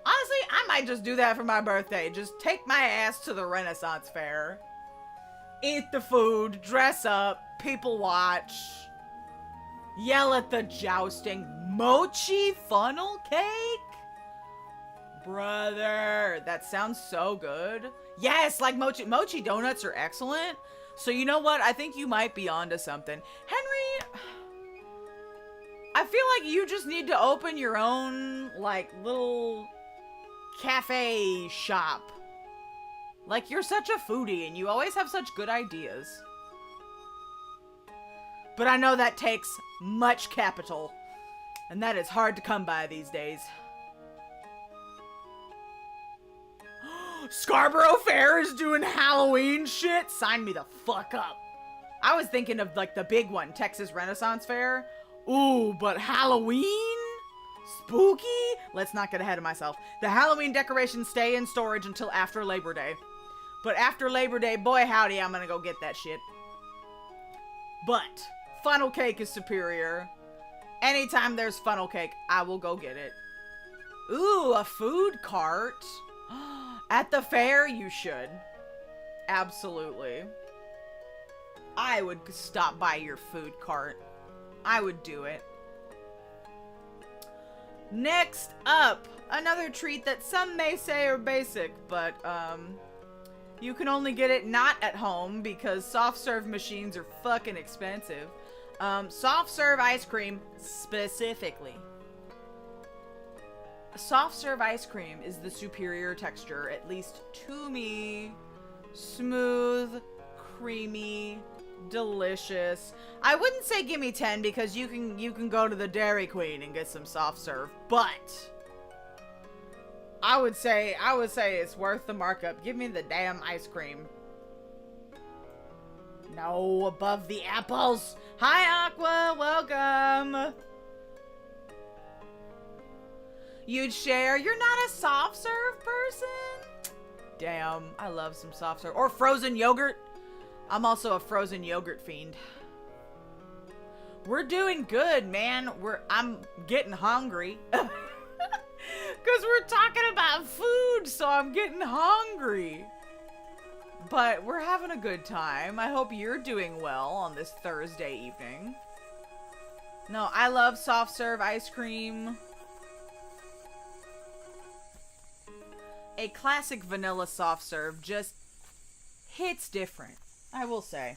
Speaker 1: Honestly, I might just do that for my birthday. Just take my ass to the Renaissance Fair. Eat the food, dress up, people watch, yell at the jousting. Mochi funnel cake? Brother, that sounds so good. Yes, like mochi. Mochi donuts are excellent. So you know what? I think you might be onto something. Henry, I feel like you just need to open your own, like, little cafe shop. Like, you're such a foodie and you always have such good ideas. But I know that takes much capital. And that is hard to come by these days. Scarborough Fair is doing Halloween shit? Sign me the fuck up. I was thinking of, like, the big one, Texas Renaissance Fair. Ooh, but Halloween? Spooky? Let's not get ahead of myself. The Halloween decorations stay in storage until after Labor Day. But after Labor Day, boy howdy, I'm gonna go get that shit. But funnel cake is superior. Anytime there's funnel cake, I will go get it. Ooh, a food cart. At the fair, you should. Absolutely. I would stop by your food cart. I would do it. Next up, another treat that some may say are basic, but, you can only get it not at home because soft serve machines are fucking expensive. Soft serve ice cream, specifically. Soft serve ice cream is the superior texture, at least to me. Smooth, creamy, delicious. I wouldn't say give me 10 because you can go to the Dairy Queen and get some soft serve, but I would say it's worth the markup. Give me the damn ice cream. No, above the apples. Hi, Aqua. Welcome. You'd share? You're not a soft serve person? Damn, I love some soft serve. Or frozen yogurt. I'm also a frozen yogurt fiend. We're doing good, man. I'm getting hungry. Because we're talking about food, so I'm getting hungry. But we're having a good time. I hope you're doing well on this Thursday evening. No, I love soft serve ice cream. A classic vanilla soft serve just hits different, I will say.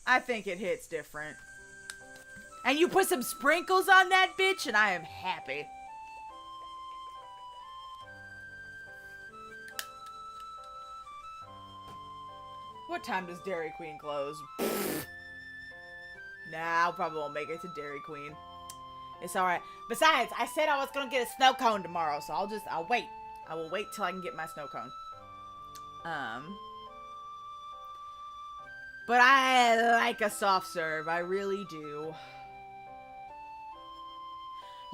Speaker 1: I think it hits different. And you put some sprinkles on that bitch, and I am happy. What time does Dairy Queen close? Nah, I probably won't make it to Dairy Queen. It's alright. Besides, I said I was gonna get a snow cone tomorrow, so I'll wait. I will wait till I can get my snow cone. But I like a soft serve. I really do.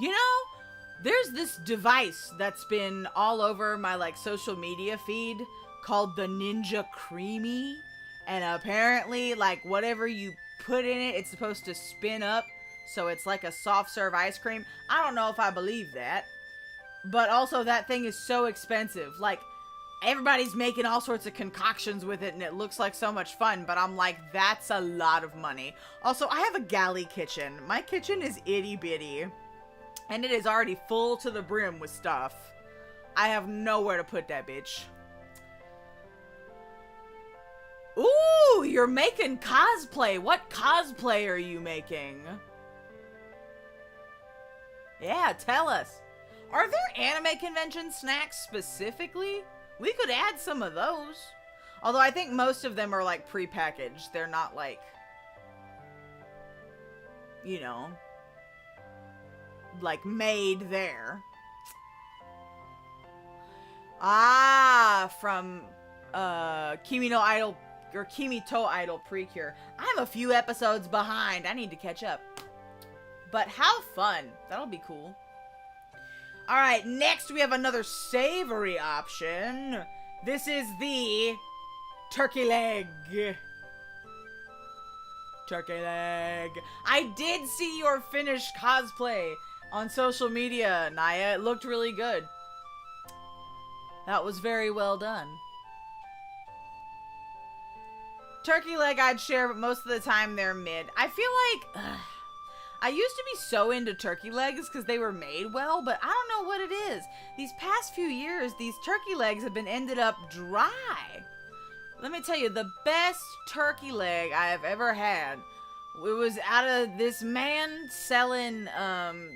Speaker 1: You know, there's this device that's been all over my, like, social media feed called the Ninja Creamy. And apparently, like, whatever you put in it, it's supposed to spin up. So it's like a soft serve ice cream. I don't know if I believe that. But also, that thing is so expensive. Like, everybody's making all sorts of concoctions with it, and it looks like so much fun. But I'm like, that's a lot of money. Also, I have a galley kitchen. My kitchen is itty-bitty. And it is already full to the brim with stuff. I have nowhere to put that bitch. Ooh, you're making cosplay. What cosplay are you making? Yeah, tell us. Are there anime convention snacks specifically? We could add some of those. Although I think most of them are like pre-packaged. They're not like, you know, like made there. Ah, from Kimi no Idol or Kimi to Idol Precure. I'm a few episodes behind. I need to catch up. But how fun. That'll be cool. Alright, next we have another savory option. This is the turkey leg. Turkey leg. I did see your finished cosplay on social media, Naya. It looked really good. That was very well done. Turkey leg I'd share, but most of the time they're mid. I feel like... I used to be so into turkey legs because they were made well, but I don't know what it is. These past few years, these turkey legs have been ended up dry. Let me tell you, the best turkey leg I have ever had, it was out of this man selling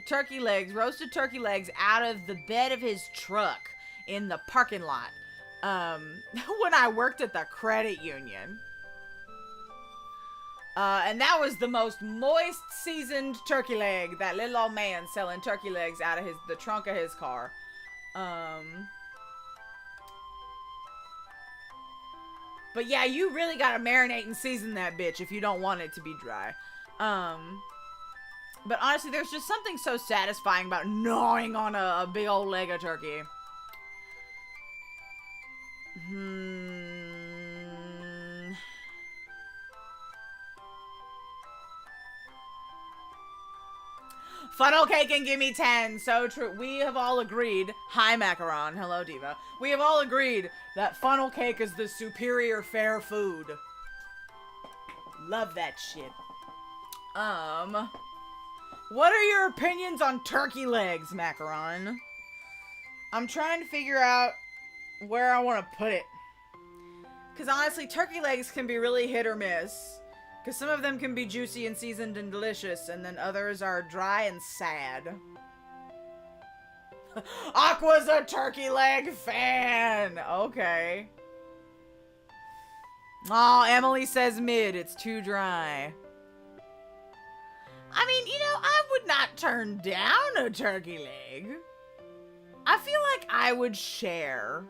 Speaker 1: turkey legs, roasted turkey legs, out of the bed of his truck in the parking lot when I worked at the credit union. And that was the most moist, seasoned turkey leg. That little old man selling turkey legs out of the trunk of his car. But yeah, you really gotta marinate and season that bitch if you don't want it to be dry. But honestly, there's just something so satisfying about gnawing on a big old leg of turkey. Funnel cake and gimme 10. So true. We have all agreed. Hi, Macaron. Hello, Diva. We have all agreed that funnel cake is the superior fair food. Love that shit. What are your opinions on turkey legs, Macaron? I'm trying to figure out where I want to put it. Because honestly, turkey legs can be really hit or miss. Because some of them can be juicy and seasoned and delicious, and then others are dry and sad. Aqua's a turkey leg fan! Okay. Oh, Emily says mid. It's too dry. I mean, you know, I would not turn down a turkey leg. I feel like I would share.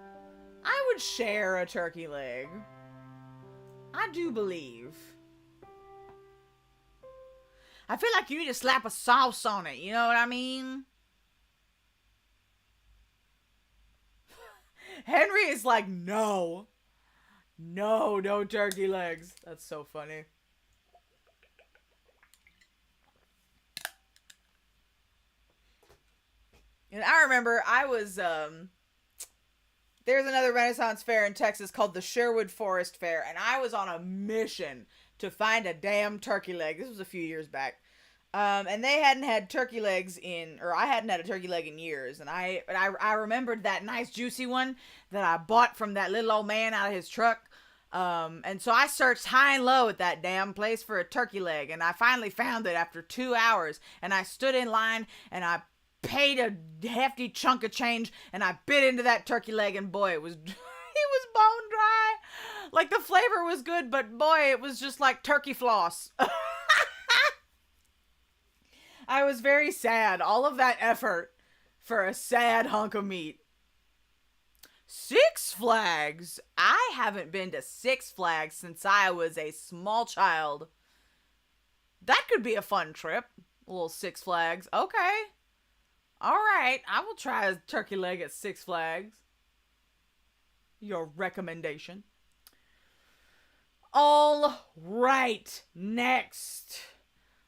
Speaker 1: I would share a turkey leg. I do believe. I feel like you need to slap a sauce on it, you know what I mean? Henry is like, no. No, no turkey legs. That's so funny. And I remember I was, there's another Renaissance fair in Texas called the Sherwood Forest Fair, and I was on a mission to find a damn turkey leg. This was a few years back. And they hadn't had turkey legs I hadn't had a turkey leg in years. And I remembered that nice juicy one that I bought from that little old man out of his truck. And so I searched high and low at that damn place for a turkey leg. And I finally found it after 2 hours. And I stood in line and I paid a hefty chunk of change and I bit into that turkey leg, and boy, it was bone dry. Like, the flavor was good, but boy, it was just like turkey floss. I was very sad. All of that effort for a sad hunk of meat. Six Flags. I haven't been to Six Flags since I was a small child. That could be a fun trip. A little Six Flags. Okay. All right. I will try a turkey leg at Six Flags. Your recommendation. All right. Next,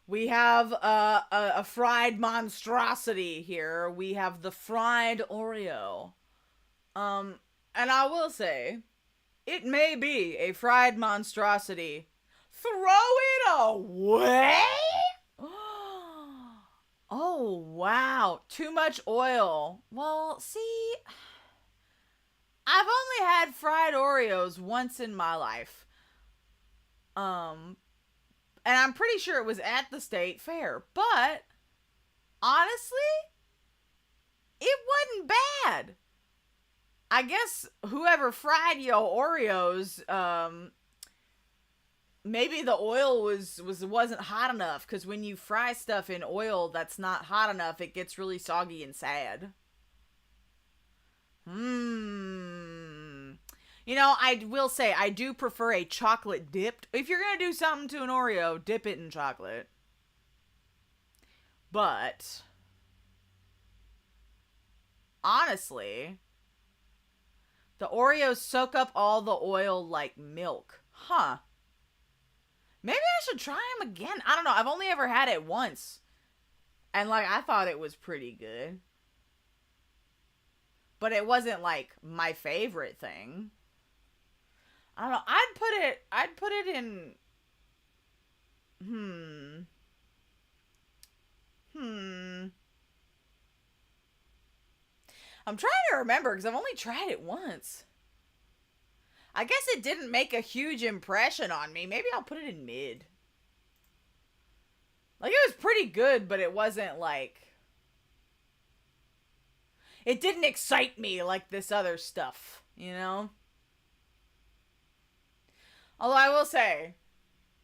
Speaker 1: we have a fried monstrosity here. We have the fried Oreo. And I will say, it may be a fried monstrosity. Throw it away? Oh, wow. Too much oil. Well, see, I've only had fried Oreos once in my life. Um, and I'm pretty sure it was at the state fair. But honestly, it wasn't bad. I guess whoever fried yo Oreos, maybe the oil wasn't hot enough, because when you fry stuff in oil that's not hot enough, it gets really soggy and sad. You know, I will say I do prefer a chocolate dipped. If you're gonna do something to an Oreo, dip it in chocolate. But honestly, the Oreos soak up all the oil like milk. Huh. Maybe I should try them again. I don't know. I've only ever had it once. And like I thought it was pretty good. But it wasn't like my favorite thing. I don't know. I'd put it in hmm. I'm trying to remember because I've only tried it once. I guess it didn't make a huge impression on me. Maybe I'll put it in mid. Like, it was pretty good, but it wasn't like... It didn't excite me like this other stuff, you know? Although I will say,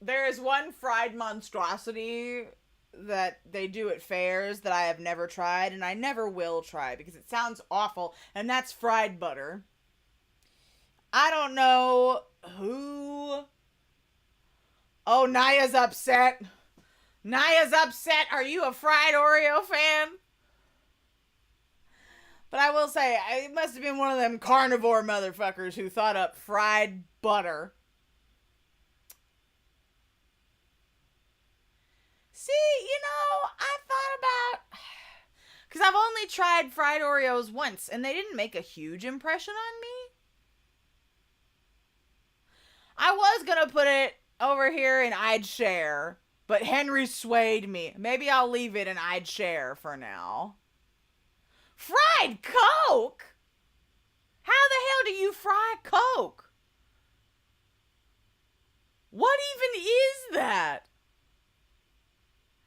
Speaker 1: there is one fried monstrosity that they do at fairs that I have never tried, and I never will try because it sounds awful, and that's fried butter. I don't know who... Oh, Naya's upset. Naya's upset. Are you a fried Oreo fan? But I will say, it must have been one of them carnivore motherfuckers who thought up fried butter. See, you know, I thought about... Because I've only tried fried Oreos once, and they didn't make a huge impression on me. I was going to put it over here and I'd share, but Henry swayed me. Maybe I'll leave it and I'd share for now. Fried Coke? How the hell do you fry Coke? What even is that?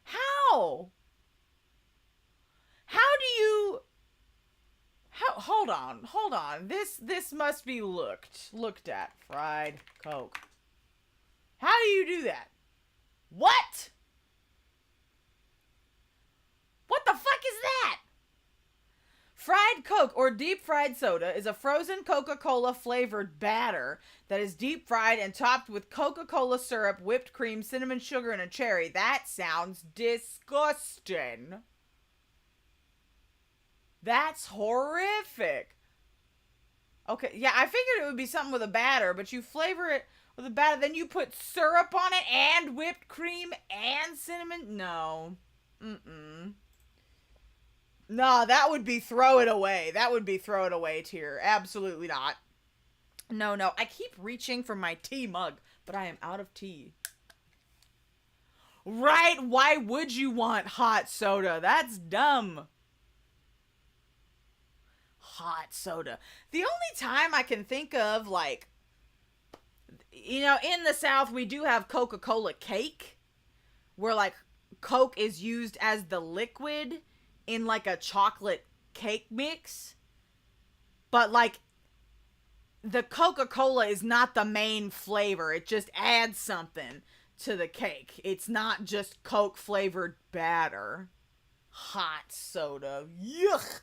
Speaker 1: How? How do you... Hold on. This must be looked at. Fried Coke. How do you do that? What? What the fuck is that? Fried Coke or deep fried soda is a frozen Coca-Cola flavored batter that is deep fried and topped with Coca-Cola syrup, whipped cream, cinnamon sugar, and a cherry. That sounds disgusting. That's horrific. Okay, yeah, I figured it would be something with a batter, but you flavor it with a batter, then you put syrup on it and whipped cream and cinnamon? No. No, that would be throw it away. That would be throw it away tier. Absolutely not. No. I keep reaching for my tea mug, but I am out of tea. Right? Why would you want hot soda? That's dumb. Hot soda. The only time I can think of, like, you know, in the South, we do have Coca-Cola cake, where, like, Coke is used as the liquid in, like, a chocolate cake mix. But, like, the Coca-Cola is not the main flavor. It just adds something to the cake. It's not just Coke-flavored batter. Hot soda. Yuck!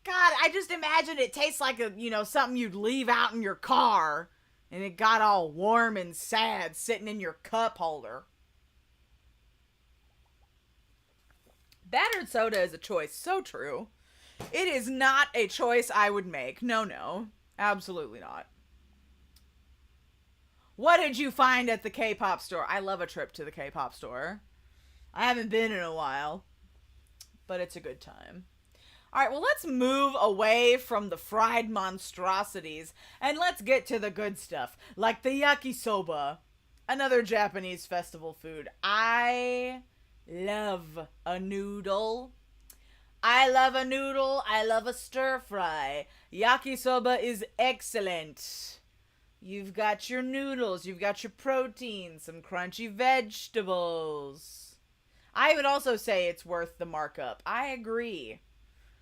Speaker 1: God, I just imagine it tastes like something you'd leave out in your car, and it got all warm and sad sitting in your cup holder. Battered soda is a choice. So true. It is not a choice I would make. No. Absolutely not. What did you find at the K-pop store? I love a trip to the K-pop store. I haven't been in a while, but it's a good time. All right, well, let's move away from the fried monstrosities and let's get to the good stuff, like the yakisoba, another Japanese festival food. I love a noodle. I love a stir fry. Yakisoba is excellent. You've got your noodles, you've got your protein, some crunchy vegetables. I would also say it's worth the markup. I agree.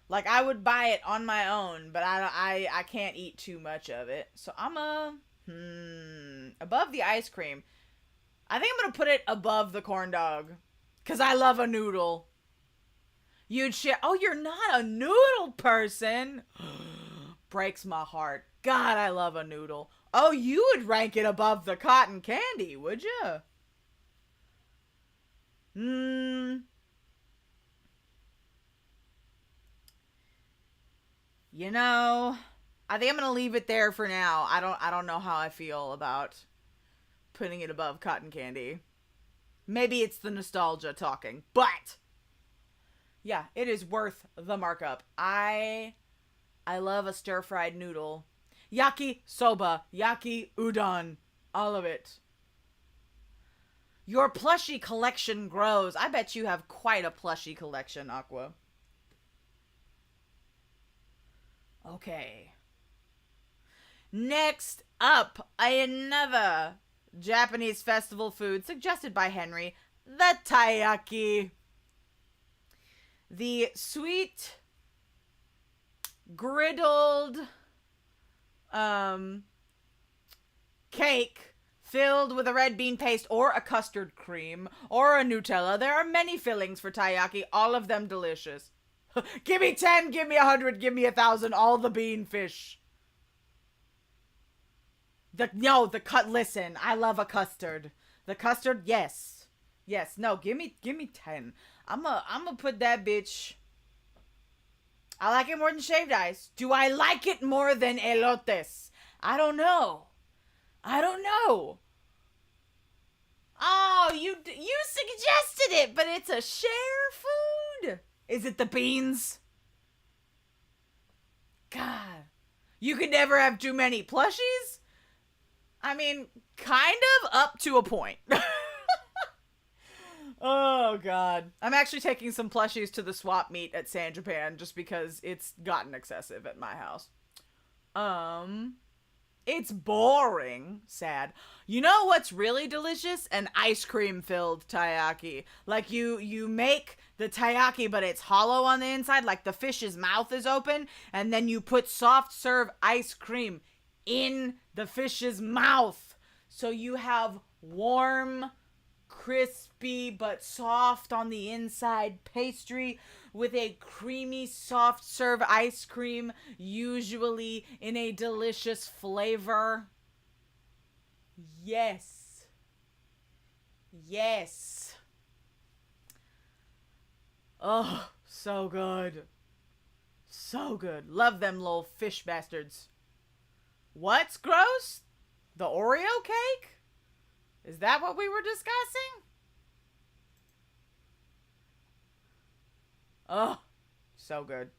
Speaker 1: Like I would buy it on my own, but I can't eat too much of it. So I'm above the ice cream. I think I'm gonna put it above the corn dog, cause I love a noodle. You'd share. Oh, you're not a noodle person. Breaks my heart. God, I love a noodle. Oh, you would rank it above the cotton candy, would you? Hmm. You know, I think I'm gonna leave it there for now. I don't know how I feel about putting it above cotton candy. Maybe it's the nostalgia talking, but yeah, it is worth the markup. I love a stir-fried noodle. Yaki soba, yaki udon, all of it. Your plushie collection grows. I bet you have quite a plushie collection, Aqua. Okay. Next up, another Japanese festival food suggested by Henry, the taiyaki. The sweet, griddled um, cake filled with a red bean paste or a custard cream or a Nutella. There are many fillings for taiyaki, all of them delicious. Give me 10, give me 100, give me 1,000, all the bean fish. Listen, I love a custard. The custard, yes. Yes, no, give me 10. I'm gonna put that bitch. I like it more than shaved ice. Do I like it more than elotes? I don't know. I don't know. Oh, you suggested it, but it's a share food. Is it the beans? God. You could never have too many plushies? I mean, kind of up to a point. Oh, God. I'm actually taking some plushies to the swap meet at San Japan just because it's gotten excessive at my house. It's boring. Sad. You know what's really delicious? An ice cream filled taiyaki. Like you make the taiyaki, but it's hollow on the inside, like the fish's mouth is open, and then you put soft serve ice cream in the fish's mouth. So you have warm, crispy but soft on the inside pastry with a creamy soft serve ice cream, usually in a delicious flavor. Yes. Yes. Oh, so good. So good. Love them little fish bastards. What's gross? The Oreo cake? Is that what we were discussing? Oh, so good.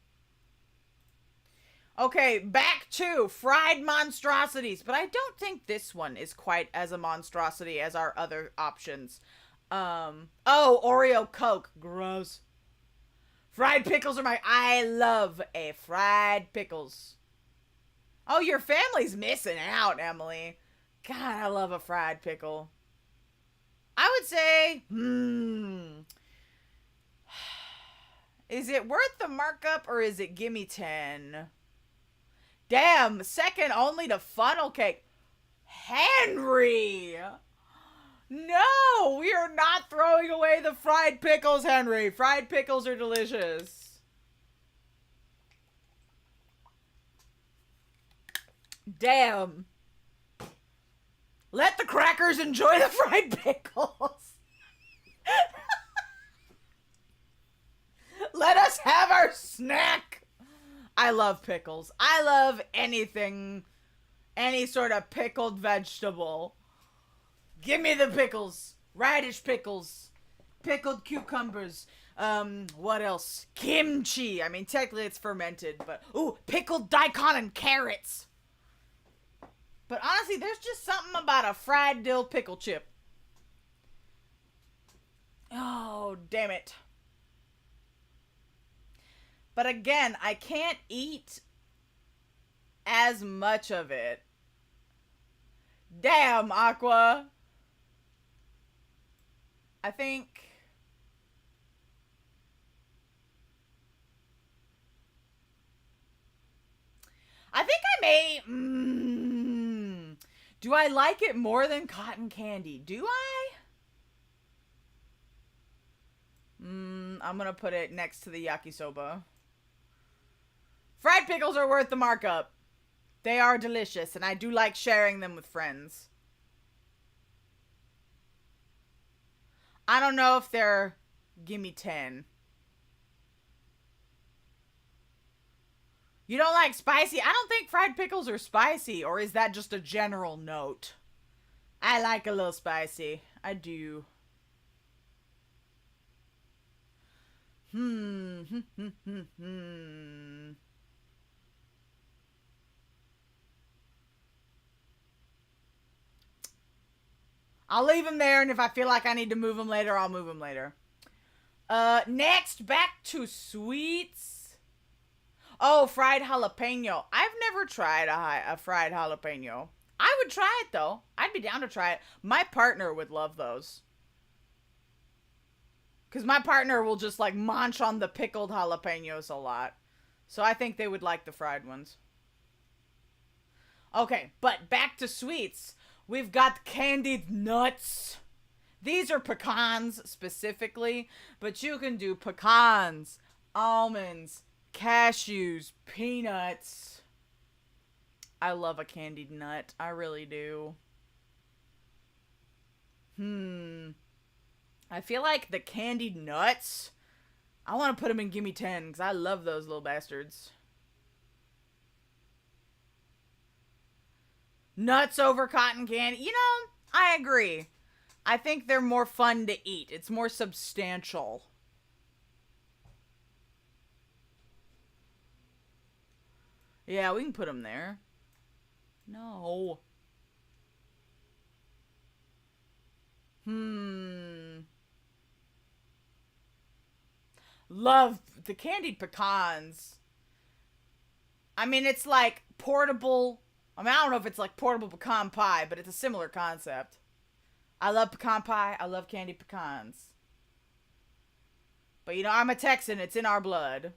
Speaker 1: Okay, back to fried monstrosities. But I don't think this one is quite as a monstrosity as our other options. Oh, Oreo Coke. Gross. Fried pickles are I love a fried pickles. Oh, your family's missing out, Emily. God, I love a fried pickle. I would say, is it worth the markup or is it gimme 10? Damn, second only to funnel cake. Henry! No, we are not throwing away the fried pickles, Henry. Fried pickles are delicious. Damn. Let the crackers enjoy the fried pickles. Let us have our snack. I love pickles. I love anything, any sort of pickled vegetable. Give me the pickles. Radish pickles. Pickled cucumbers. What else? Kimchi. I mean, technically it's fermented, but... Ooh, pickled daikon and carrots. But honestly, there's just something about a fried dill pickle chip. Oh, damn it. But again, I can't eat as much of it Damn, Aqua. I think... I think I may... Do I like it more than cotton candy? Do I? I'm gonna put it next to the yakisoba. Fried pickles are worth the markup. They are delicious, and I do like sharing them with friends. I don't know if they're... Gimme 10. You don't like spicy? I don't think fried pickles are spicy, or is that just a general note? I like a little spicy. I do. I'll leave them there, and if I feel like I need to move them later, I'll move them later. Next, back to sweets. Oh, fried jalapeno. I've never tried a fried jalapeno. I would try it, though. I'd be down to try it. My partner would love those. Because my partner will just, like, munch on the pickled jalapenos a lot. So I think they would like the fried ones. Okay, but back to sweets. We've got candied nuts. These are pecans, specifically. But you can do pecans, almonds, cashews, peanuts. I love a candied nut. I really do. I feel like the candied nuts, I want to put them in Gimme 10 because I love those little bastards. Nuts over cotton candy. You know, I agree. I think they're more fun to eat. It's more substantial. Yeah, we can put them there. No. Love the candied pecans. I mean, it's like portable. I mean, I don't know if it's like portable pecan pie, but it's a similar concept. I love pecan pie. I love candied pecans. But you know, I'm a Texan. It's in our blood.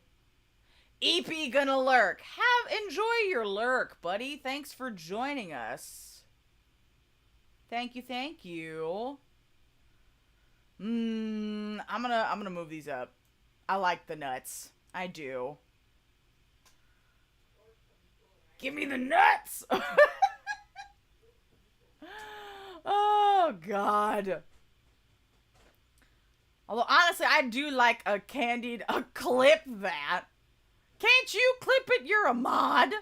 Speaker 1: EP gonna lurk. Enjoy your lurk, buddy. Thanks for joining us. Thank you, thank you. I'm gonna move these up. I like the nuts. I do. Give me the nuts! Oh, God. Although, honestly, I do like a candied... clip that. Can't you clip it? You're a mod.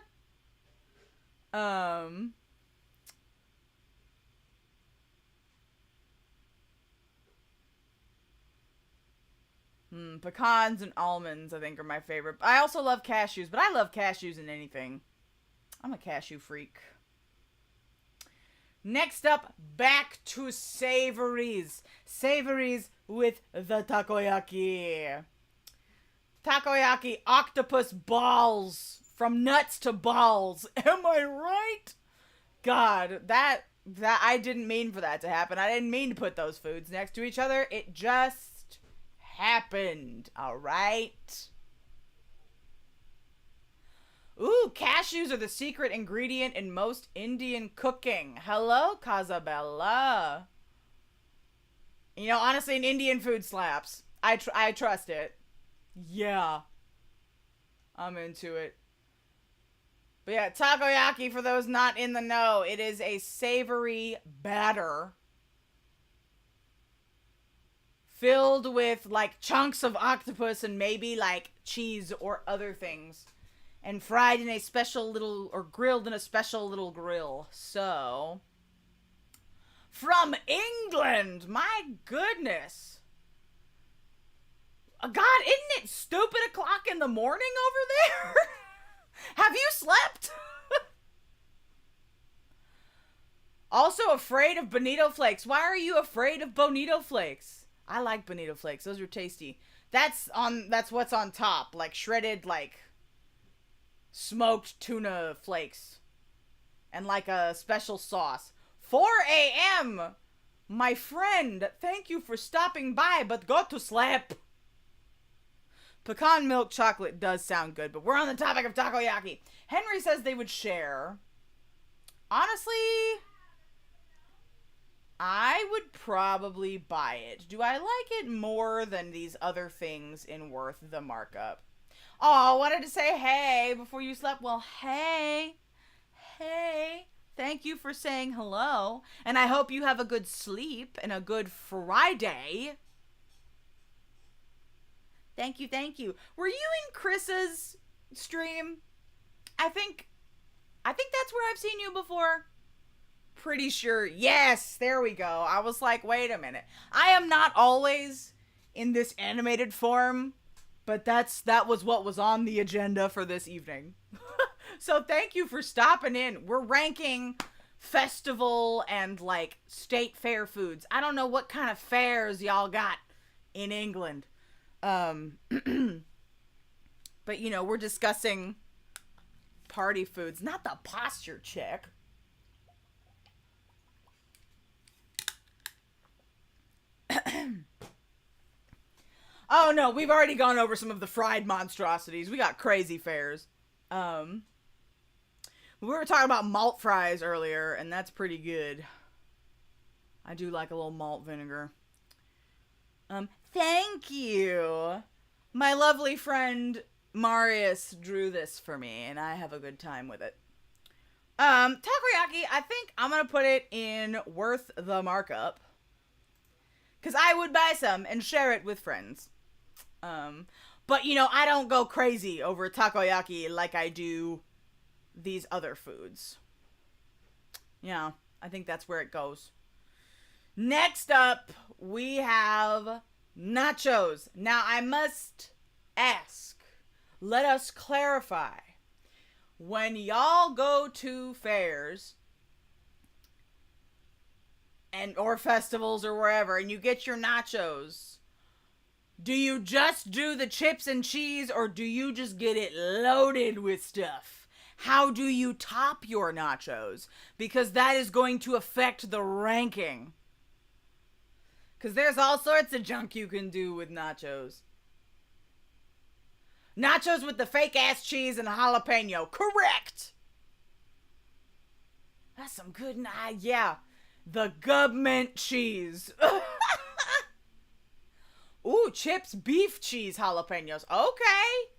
Speaker 1: Pecans and almonds, I think, are my favorite. I also love cashews, but I love cashews in anything. I'm a cashew freak. Next up, back to savories. Savories with the takoyaki. Takoyaki octopus balls. From nuts to balls. Am I right? God, that I didn't mean for that to happen. I didn't mean to put those foods next to each other. It just happened. All right? Ooh, cashews are the secret ingredient in most Indian cooking. Hello, Casabella. You know, honestly, an Indian food slaps. I trust it. Yeah. I'm into it. But yeah, takoyaki, for those not in the know, it is a savory batter filled with, like, chunks of octopus and maybe, like, cheese or other things. And fried in a special little, or grilled in a special little grill. So, from England, my goodness. God, isn't it stupid o'clock in the morning over there? Have you slept? Also afraid of bonito flakes. Why are you afraid of bonito flakes? I like bonito flakes. Those are tasty. That's what's on top, like shredded, like smoked tuna flakes and like a special sauce. 4 a.m. My friend, thank you for stopping by, but go to sleep. Pecan milk chocolate does sound good, but we're on the topic of takoyaki. Henry says they would share. Honestly, I would probably buy it. Do I like it more than these other things in Worth the Markup? Oh, I wanted to say hey before you slept. Well, hey. Hey. Thank you for saying hello. And I hope you have a good sleep and a good Friday. Thank you, thank you. Were you in Chris's stream? I think that's where I've seen you before. Pretty sure. Yes, there we go. I was like, wait a minute. I am not always in this animated form, but that was what was on the agenda for this evening. So thank you for stopping in. We're ranking festival and like state fair foods. I don't know what kind of fairs y'all got in England. But you know, we're discussing party foods, not the posture check. Oh no, we've already gone over some of the fried monstrosities. We got crazy fairs. We were talking about malt fries earlier, and that's pretty good. I do like a little malt vinegar. Thank you. My lovely friend Marius drew this for me, and I have a good time with it. Takoyaki, I think I'm gonna put it in Worth the Markup. Because I would buy some and share it with friends. But, you know, I don't go crazy over takoyaki like I do these other foods. Yeah, I think that's where it goes. Next up, we have nachos. Now, I must ask, let us clarify. When y'all go to fairs or festivals or wherever, and you get your nachos, do you just do the chips and cheese, or do you just get it loaded with stuff? How do you top your nachos? Because that is going to affect the ranking. Because there's all sorts of junk you can do with nachos. Nachos with the fake-ass cheese and jalapeno. Correct! That's some good... yeah. The government cheese. Ooh, chips, beef cheese, jalapenos. Okay.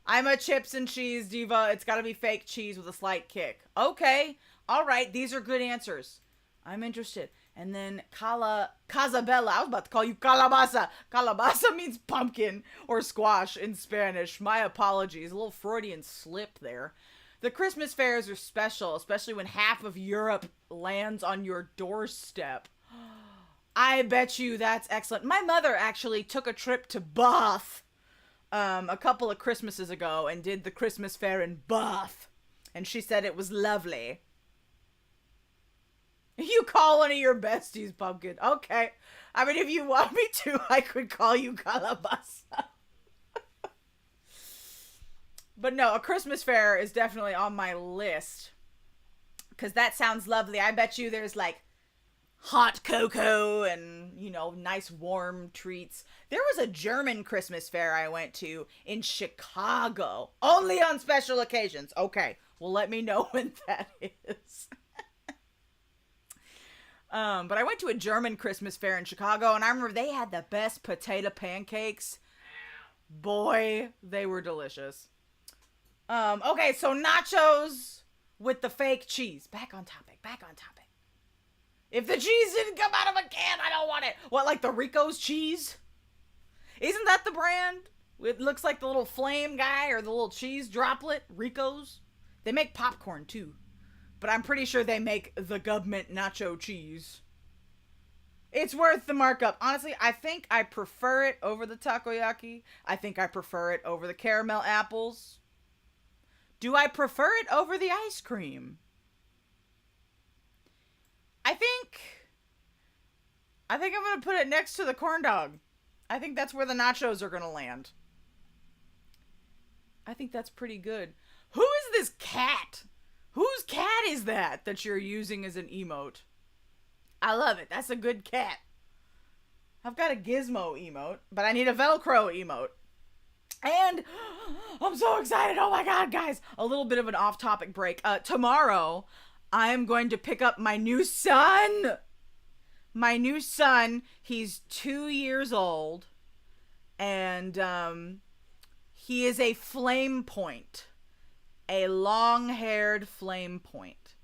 Speaker 1: I'm a chips and cheese diva. It's got to be fake cheese with a slight kick. Okay. All right. These are good answers. I'm interested. And then Casabella. I was about to call you calabaza. Calabaza means pumpkin or squash in Spanish. My apologies. A little Freudian slip there. The Christmas fairs are special, especially when half of Europe lands on your doorstep. I bet you that's excellent. My mother actually took a trip to Bath a couple of Christmases ago and did the Christmas fair in Bath. And she said it was lovely. You call one of your besties pumpkin. Okay. I mean, if you want me to, I could call you calabaza. But no, a Christmas fair is definitely on my list. Because that sounds lovely. I bet you there's like hot cocoa and, you know, nice warm treats. There was a German Christmas fair I went to in Chicago. Only on special occasions. Okay. Well, let me know when that is. But I went to a German Christmas fair in Chicago, and I remember they had the best potato pancakes. Boy, they were delicious. Okay, so nachos with the fake cheese. Back on topic. If the cheese didn't come out of a can, I don't want it. What, like the Rico's cheese? Isn't that the brand? It looks like the little flame guy or the little cheese droplet. Rico's. They make popcorn, too. But I'm pretty sure they make the government nacho cheese. It's worth the markup. Honestly, I think I prefer it over the takoyaki. I think I prefer it over the caramel apples. Do I prefer it over the ice cream? I think I'm going to put it next to the corn dog. I think that's where the nachos are going to land. I think that's pretty good. Who is this cat Whose cat is that you're using as an emote? I love it. That's a good cat. I've got a gizmo emote, but I need a Velcro emote. And I'm so excited. Oh my god, guys. A little bit of an off-topic break. Tomorrow, I'm going to pick up my new son. My new son, he's 2 years old. And he is a flame point. A long-haired flame point.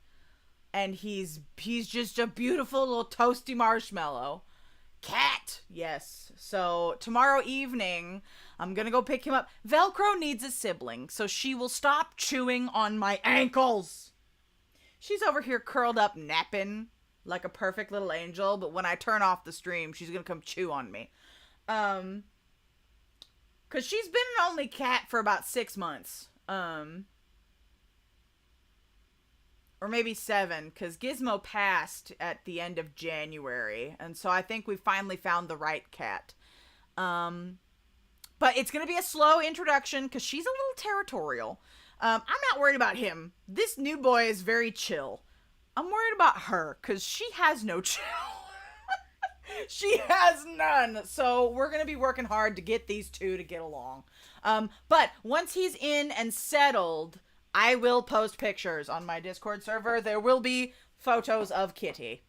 Speaker 1: And he's just a beautiful little toasty marshmallow. Cat! Yes. So tomorrow evening, I'm gonna go pick him up. Velcro needs a sibling, so she will stop chewing on my ankles. She's over here curled up napping like a perfect little angel, but when I turn off the stream, she's gonna come chew on me. Cause she's been an only cat for about 6 months. Or maybe 7, because Gizmo passed at the end of January. And so I think we finally found the right cat. But it's going to be a slow introduction, because she's a little territorial. I'm not worried about him. This new boy is very chill. I'm worried about her, because she has no chill. She has none. So we're going to be working hard to get these two to get along. But once he's in and settled, I will post pictures on my Discord server. There will be photos of Kitty.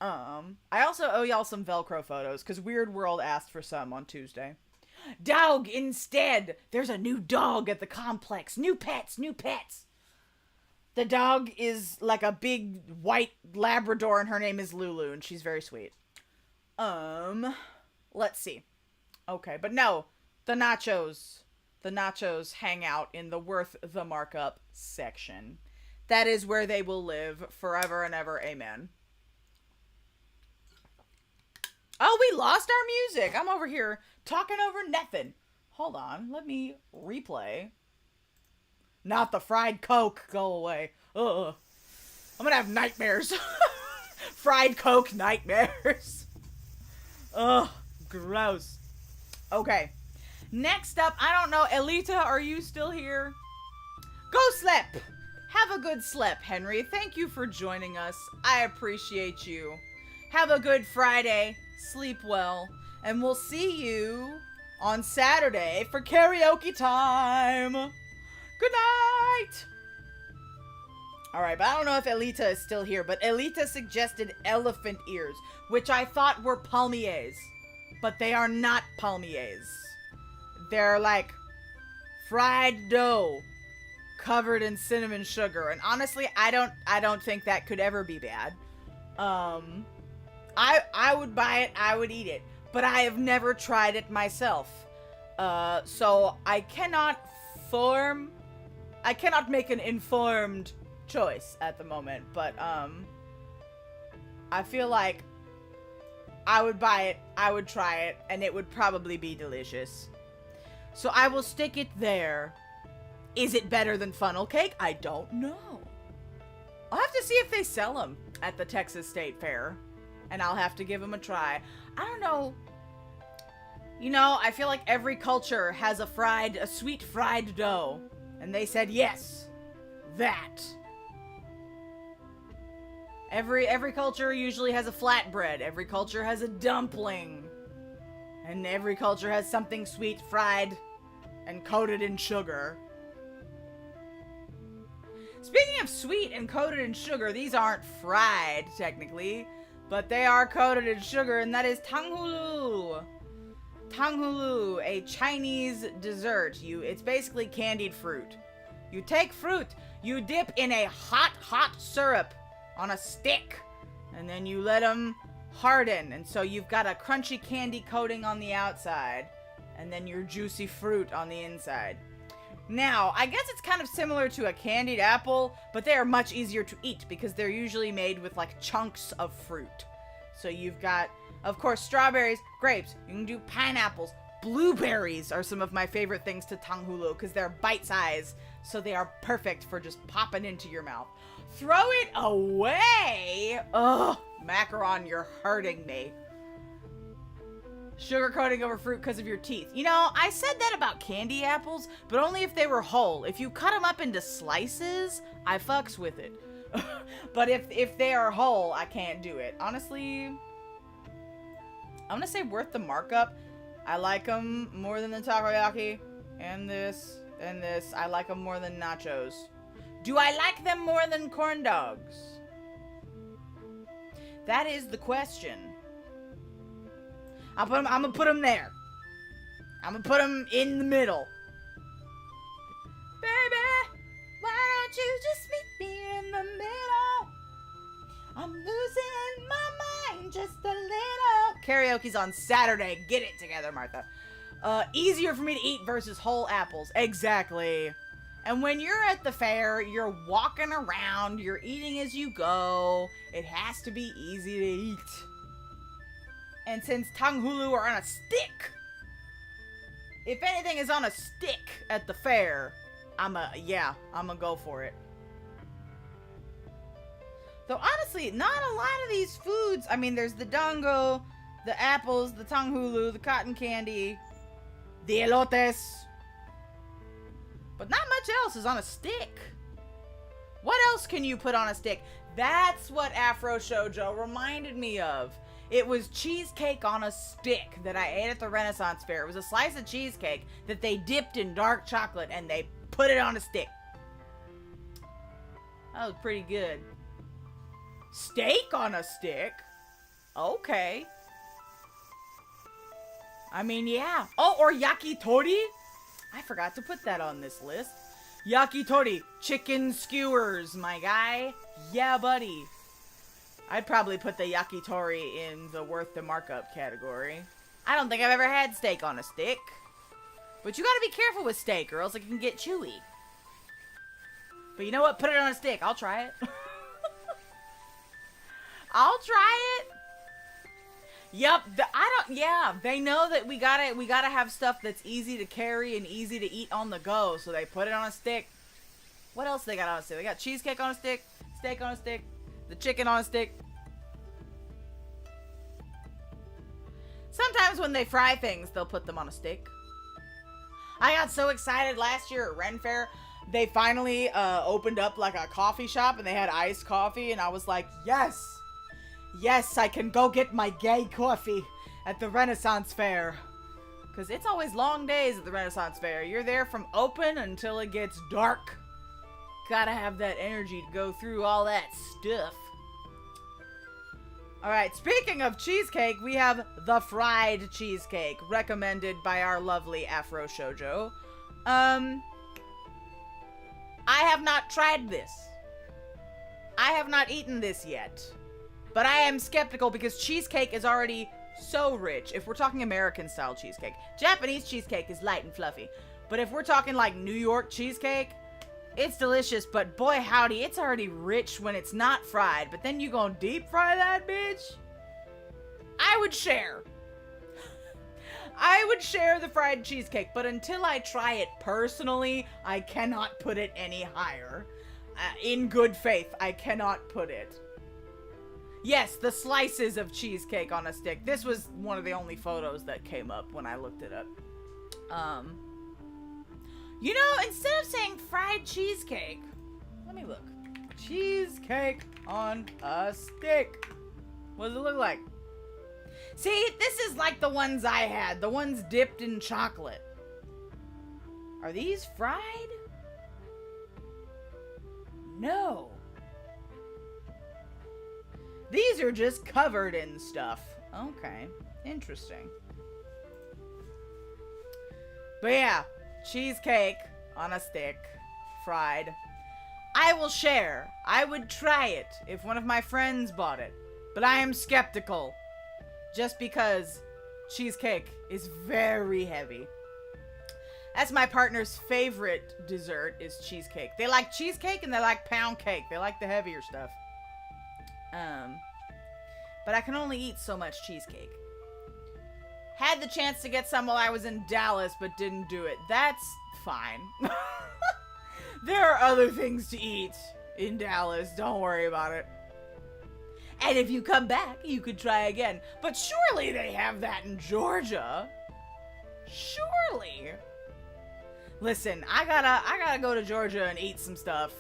Speaker 1: I also owe y'all some Velcro photos, because Weird World asked for some on Tuesday. Dog instead! There's a new dog at the complex. New pets, new pets! The dog is like a big white Labrador, and her name is Lulu, and she's very sweet. Let's see. Okay, but no, the nachos. The nachos hang out in the worth the markup section. That is where they will live forever and ever. Amen. Oh, we lost our music. I'm over here talking over nothing. Hold on. Let me replay. Not the fried Coke. Go away. Ugh. I'm gonna have nightmares. Fried Coke nightmares. Ugh. Gross. Okay. Next up, I don't know, Elita, are you still here? Go sleep! Have a good sleep, Henry. Thank you for joining us. I appreciate you. Have a good Friday. Sleep well. And we'll see you on Saturday for karaoke time. Good night! Alright, but I don't know if Elita is still here, but Elita suggested elephant ears, which I thought were palmiers. But they are not palmiers. They're like fried dough covered in cinnamon sugar. And honestly, I don't think that could ever be bad. I would buy it, I would eat it, but I have never tried it myself. So I cannot make an informed choice at the moment, but I feel like I would buy it, I would try it, and it would probably be delicious. So I will stick it there. Is it better than funnel cake? I don't know. I'll have to see if they sell them at the Texas State Fair. And I'll have to give them a try. I don't know. You know, I feel like every culture has a sweet fried dough. And they said, yes, that. Every culture usually has a flatbread. Every culture has a dumpling. And every culture has something sweet fried and coated in sugar. Speaking of sweet and coated in sugar, these aren't fried, technically, but they are coated in sugar, and that is tanghulu. Tanghulu, a Chinese dessert. It's basically candied fruit. You take fruit, you dip in a hot syrup on a stick, and then you let them harden, and so you've got a crunchy candy coating on the outside, and then your juicy fruit on the inside. Now, I guess it's kind of similar to a candied apple, but they are much easier to eat because they're usually made with like chunks of fruit. So you've got, of course, strawberries, grapes, you can do pineapples, blueberries are some of my favorite things to tanghulu because they're bite-sized, so they are perfect for just popping into your mouth. Throw it away! Ugh, macaron, you're hurting me. Sugar coating over fruit because of your teeth. You know, I said that about candy apples, but only if they were whole. If you cut them up into slices, I fucks with it. But if they are whole, I can't do it. Honestly, I'm gonna say worth the markup. I like them more than the takoyaki. And this. I like them more than nachos. Do I like them more than corn dogs? That is the question. I'm gonna put them there. I'm gonna put them in the middle. Baby, why don't you just meet me in the middle? I'm losing my mind just a little. Karaoke's on Saturday. Get it together, Martha. Easier for me to eat versus whole apples. Exactly. And when you're at the fair, you're walking around, you're eating as you go. It has to be easy to eat. And since tanghulu are on a stick, if anything is on a stick at the fair, I'm gonna go for it. Though honestly, not a lot of these foods, I mean, there's the dango, the apples, the tanghulu, the cotton candy, the elotes, but not much else is on a stick. What else can you put on a stick? That's what Afro Shoujo reminded me of. It was cheesecake on a stick that I ate at the Renaissance Fair. It was a slice of cheesecake that they dipped in dark chocolate and they put it on a stick. That was pretty good. Steak on a stick? Okay. I mean, yeah. Oh, or yakitori? I forgot to put that on this list. Yakitori, chicken skewers, my guy. Yeah, buddy. I'd probably put the yakitori in the worth the markup category. I don't think I've ever had steak on a stick. But you gotta be careful with steak or else it can get chewy. But you know what? Put it on a stick. I'll try it. I'll try it. Yep. They know that we gotta have stuff that's easy to carry and easy to eat on the go. So they put it on a stick. What else they got on a stick? They got cheesecake on a stick, steak on a stick, the chicken on a stick. Sometimes when they fry things, they'll put them on a stick. I got so excited last year at Ren Fair. They finally opened up like a coffee shop and they had iced coffee. And I was like, yes. Yes, I can go get my gay coffee at the Renaissance Fair. Because it's always long days at the Renaissance Fair. You're there from open until it gets dark. Gotta have that energy to go through all that stuff. Alright, speaking of cheesecake, we have the fried cheesecake, recommended by our lovely Afro Shoujo. I have not tried this. I have not eaten this yet. But I am skeptical because cheesecake is already so rich. If we're talking American-style cheesecake. Japanese cheesecake is light and fluffy. But if we're talking like New York cheesecake, it's delicious, but boy howdy, it's already rich when it's not fried. But then you gonna deep fry that bitch? I would share. I would share the fried cheesecake, but until I try it personally, I cannot put it any higher. In good faith, I cannot put it. Yes, the slices of cheesecake on a stick. This was one of the only photos that came up when I looked it up. You know, instead of saying fried cheesecake, let me look. Cheesecake on a stick. What does it look like? See, this is like the ones I had. The ones dipped in chocolate. Are these fried? No. These are just covered in stuff. Okay. Interesting. But yeah. Cheesecake on a stick. Fried. I will share. I would try it if one of my friends bought it. But I am skeptical. Just because cheesecake is very heavy. That's my partner's favorite dessert is cheesecake. They like cheesecake and they like pound cake. They like the heavier stuff. But I can only eat so much cheesecake. Had the chance to get some while I was in Dallas, but didn't do it. That's fine. There are other things to eat in Dallas. Don't worry about it. And if you come back, you could try again. But surely they have that in Georgia. Surely. Listen, I gotta go to Georgia and eat some stuff.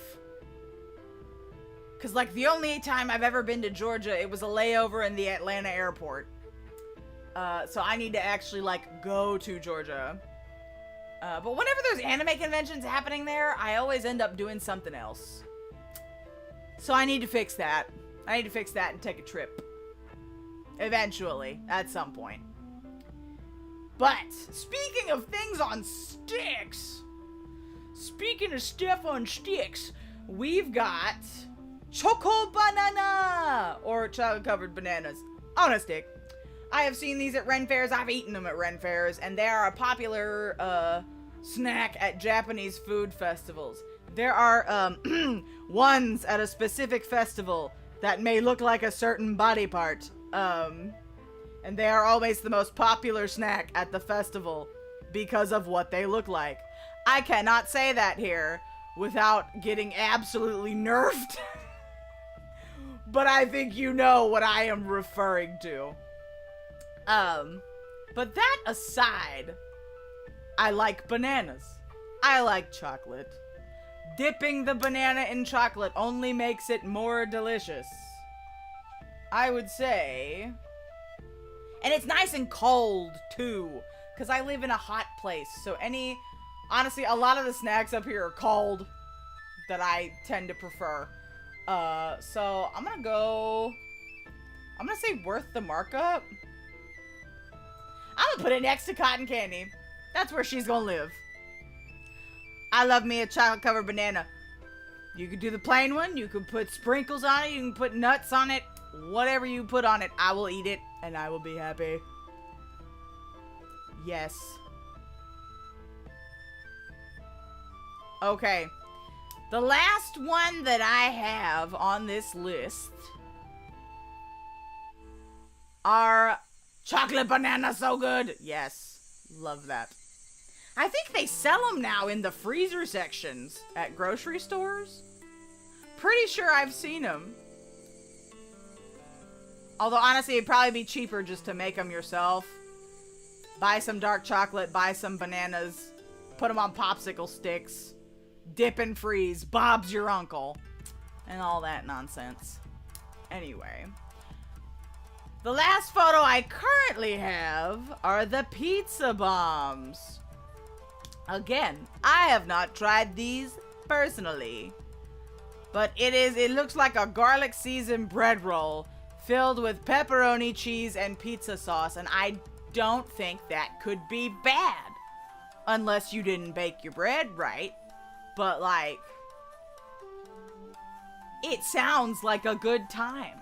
Speaker 1: Cause like the only time I've ever been to Georgia, it was a layover in the Atlanta airport. So I need to actually like go to Georgia. But whenever there's anime conventions happening there, I always end up doing something else. So I need to fix that. I need to fix that and take a trip. Eventually, at some point. But, speaking of things on sticks, speaking of stuff on sticks, we've got Choco Banana, or chocolate-covered bananas, on a stick. I have seen these at Ren fairs, I've eaten them at Ren fairs, and they are a popular snack at Japanese food festivals. There are ones at a specific festival that may look like a certain body part, and they are always the most popular snack at the festival because of what they look like. I cannot say that here without getting absolutely nerfed, but I think you know what I am referring to. But that aside, I like bananas. I like chocolate. Dipping the banana in chocolate only makes it more delicious, I would say. And it's nice and cold, too, because I live in a hot place. So honestly, a lot of the snacks up here are cold that I tend to prefer. So I'm gonna say worth the markup. I'm gonna put it next to cotton candy. That's where she's gonna live. I love me a chocolate-covered banana. You could do the plain one. You could put sprinkles on it. You can put nuts on it. Whatever you put on it, I will eat it, and I will be happy. Yes. Okay. The last one that I have on this list are chocolate banana so good. Yes. Love that. I think they sell them now in the freezer sections at grocery stores. Pretty sure I've seen them. Although, honestly, it'd probably be cheaper just to make them yourself. Buy some dark chocolate, buy some bananas, put them on popsicle sticks, dip and freeze, Bob's your uncle, and all that nonsense. Anyway. The last photo I currently have are the pizza bombs. Again, I have not tried these personally, but it looks like a garlic seasoned bread roll filled with pepperoni, cheese, and pizza sauce, and I don't think that could be bad unless you didn't bake your bread right. But like, it sounds like a good time.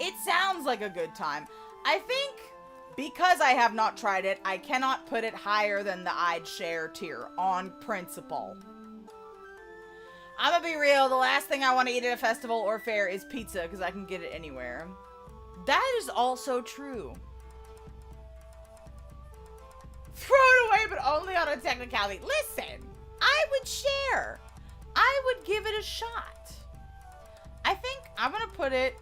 Speaker 1: It sounds like a good time. I think because I have not tried it, I cannot put it higher than the I'd share tier on principle. I'm gonna be real, the last thing I want to eat at a festival or fair is pizza because I can get it anywhere. That is also true. Throw it away, but only on a technicality. Listen, I would share. I would give it a shot. I think I'm gonna put it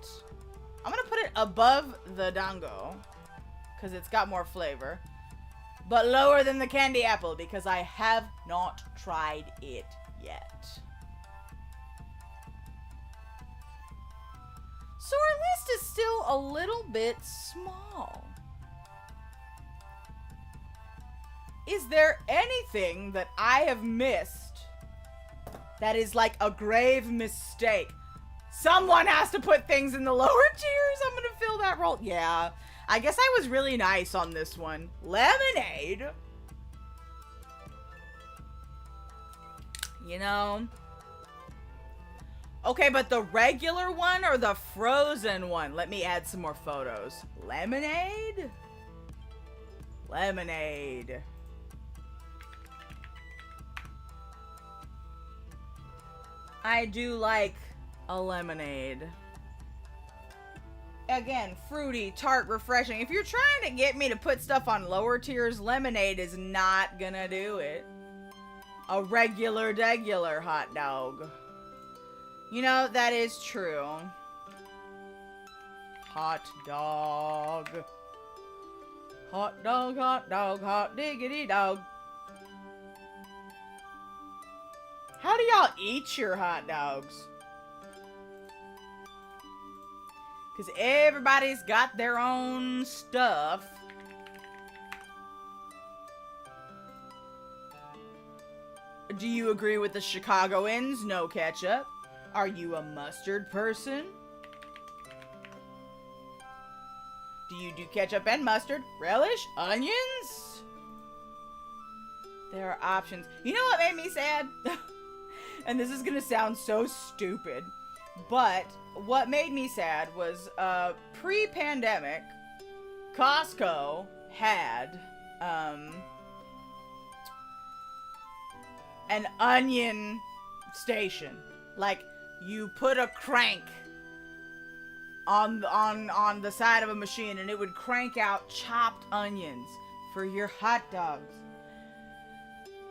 Speaker 1: above the dango because it's got more flavor, but lower than the candy apple because I have not tried it yet. So our list is still a little bit small. Is there anything that I have missed that is like a grave mistake? Someone has to put things in the lower tiers. I'm gonna fill that role. Yeah, I guess I was really nice on this one. Lemonade. You know. Okay, but the regular one or the frozen one? Let me add some more photos. Lemonade? Lemonade. I do like a lemonade. Again, fruity, tart, refreshing. If you're trying to get me to put stuff on lower tiers, lemonade is not gonna do it. A regular hot dog. You know, that is true. Hot dog. Hot dog, hot diggity dog. How do y'all eat your hot dogs? Because everybody's got their own stuff. Do you agree with the Chicagoans? No ketchup. Are you a mustard person? Do you do ketchup and mustard? Relish? Onions? There are options. You know what made me sad? And this is gonna sound so stupid, but what made me sad was pre-pandemic, Costco had an onion station. Like, you put a crank on the side of a machine and it would crank out chopped onions for your hot dogs.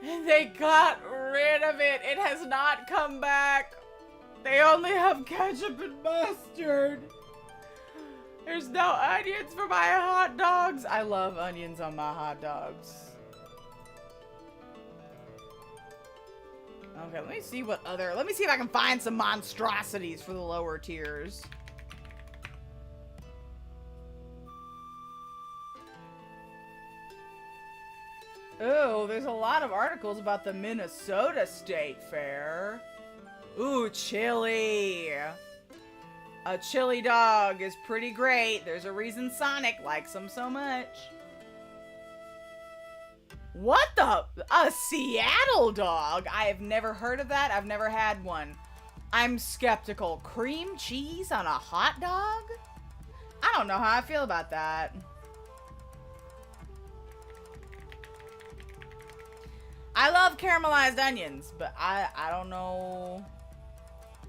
Speaker 1: And they got rid of it. It has not come back. They only have ketchup and mustard. There's no onions for my hot dogs. I love onions on my hot dogs. Okay, let me see if I can find some monstrosities for the lower tiers. Oh, there's a lot of articles about the Minnesota State Fair. Ooh, chili. A chili dog is pretty great. There's a reason Sonic likes them so much. What the? A Seattle dog? I have never heard of that. I've never had one. I'm skeptical. Cream cheese on a hot dog? I don't know how I feel about that. I love caramelized onions, but I don't know.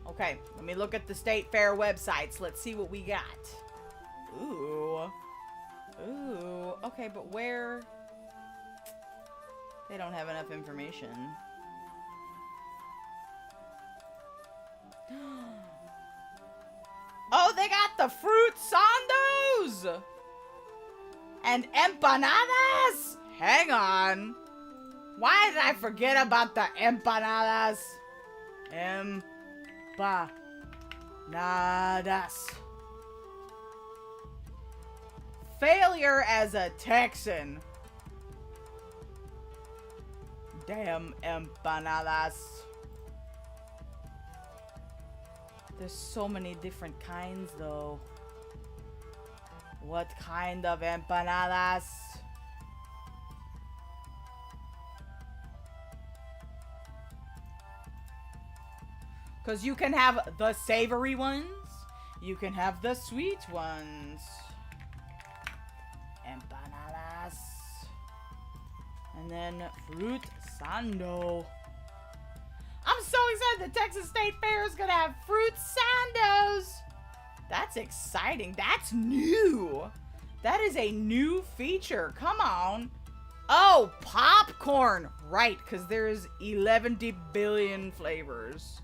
Speaker 1: Okay, let me look at the State Fair websites. Let's see what we got. Ooh. Ooh. Okay, but where? They don't have enough information. Oh, they got the fruit sandos! And empanadas! Hang on. Why did I forget about the empanadas? Empanadas. Failure as a Texan. Damn empanadas. There's so many different kinds though. What kind of empanadas? Because you can have the savory ones. You can have the sweet ones. Empanadas. And then fruit sando. I'm so excited the Texas State Fair is going to have fruit sandos. That's exciting. That's new. That is a new feature. Come on. Oh, popcorn. Right, because there's 11 billion flavors.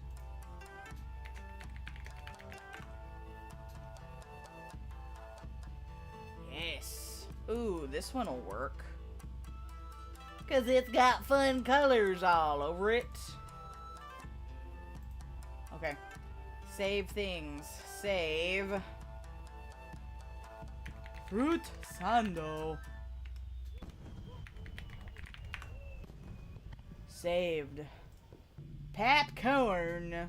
Speaker 1: Yes. Ooh, this one will work. Because it's got fun colors all over it. Okay. Save things. Save. Fruit sando. Saved. Popcorn.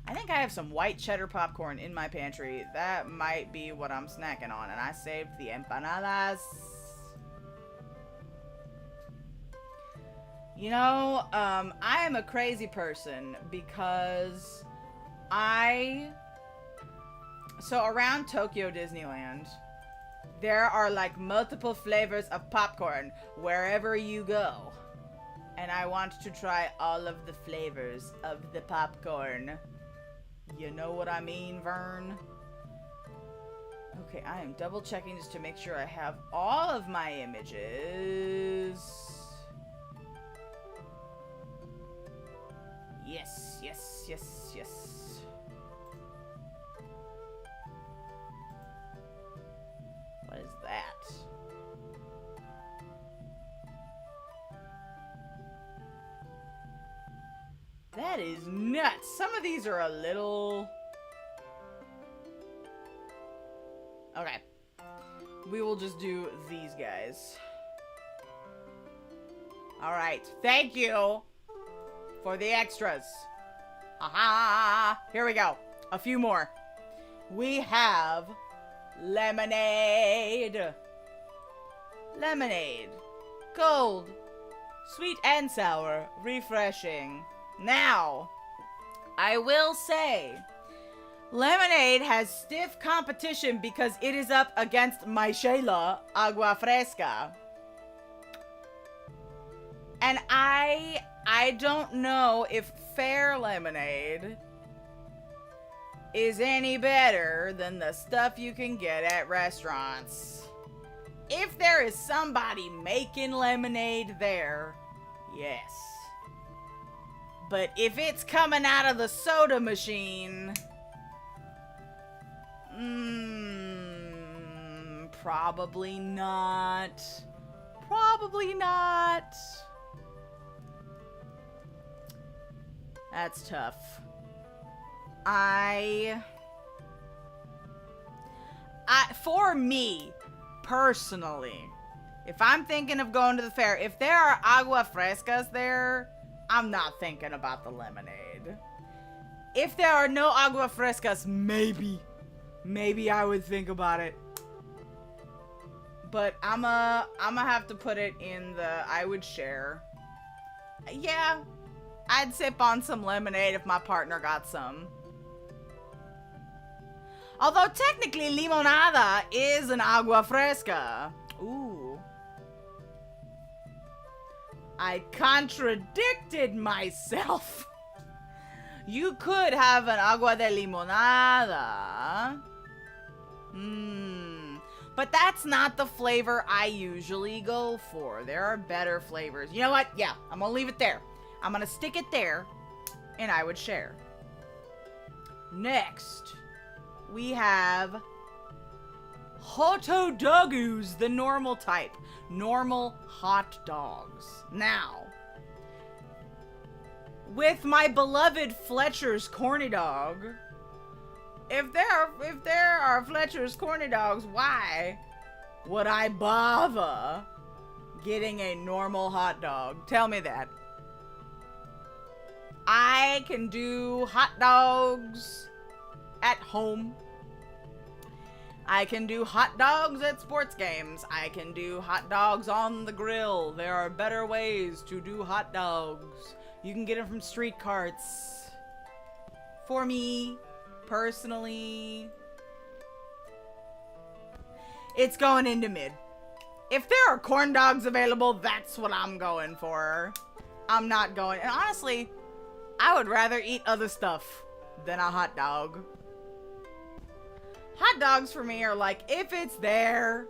Speaker 1: I think I have some white cheddar popcorn in my pantry. That might be what I'm snacking on. And I saved the empanadas. You know, I am a crazy person because so around Tokyo Disneyland, there are like multiple flavors of popcorn wherever you go. And I want to try all of the flavors of the popcorn. You know what I mean, Vern? Okay, I am double checking just to make sure I have all of my images. Yes, yes, yes, yes. What is that? That is nuts. Some of these are a little... Okay. We will just do these guys. Alright. Thank you for the extras. Aha! Here we go. A few more. We have lemonade. Lemonade. Cold. Sweet and sour. Refreshing. Now, I will say, lemonade has stiff competition because it is up against my Shayla Agua Fresca. And I don't know if fair lemonade is any better than the stuff you can get at restaurants. If there is somebody making lemonade there, yes. But if it's coming out of the soda machine, probably not. Probably not. That's tough. For me, personally, if I'm thinking of going to the fair, if there are agua frescas there, I'm not thinking about the lemonade. If there are no agua frescas, maybe I would think about it. But I'ma have to put it in the I would share. Yeah, I'd sip on some lemonade if my partner got some. Although technically limonada is an agua fresca. Ooh. I contradicted myself. You could have an agua de limonada. But that's not the flavor I usually go for. There are better flavors. You know what? Yeah, I'm gonna leave it there. I'm gonna stick it there, and I would share. Next, we have Hoto Dogus, the normal type. Normal hot dogs. Now, with my beloved Fletcher's corny dog, if there are Fletcher's corny dogs, why would I bother getting a normal hot dog? Tell me that. I can do hot dogs at home. I can do hot dogs at sports games. I can do hot dogs on the grill. There are better ways to do hot dogs. You can get them from street carts. For me, personally, it's going into mid. If there are corn dogs available, that's what I'm going for. I'm not going... And honestly, I would rather eat other stuff than a hot dog. Hot dogs for me are like, if it's there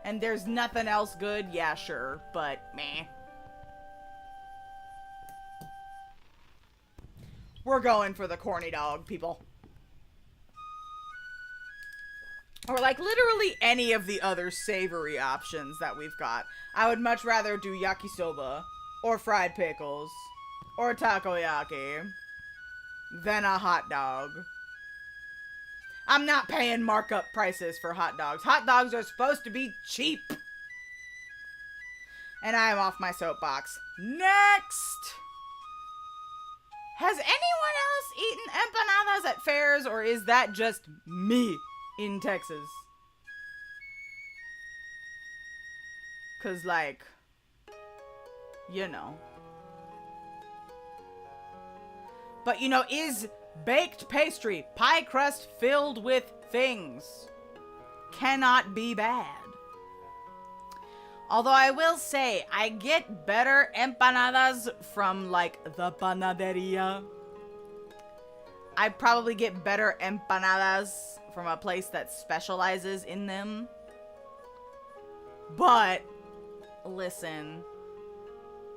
Speaker 1: and there's nothing else good, yeah, sure, but meh. We're going for the corny dog, people. Or like literally any of the other savory options that we've got. I would much rather do yakisoba or fried pickles or takoyaki than a hot dog. I'm not paying markup prices for hot dogs. Hot dogs are supposed to be cheap. And I am off my soapbox. Next! Has anyone else eaten empanadas at fairs, or is that just me in Texas? 'Cause, like, you know. But, you know, is baked pastry, pie crust filled with things, cannot be bad. Although I will say, I get better empanadas from, like, the panaderia. I probably get better empanadas from a place that specializes in them. But, listen,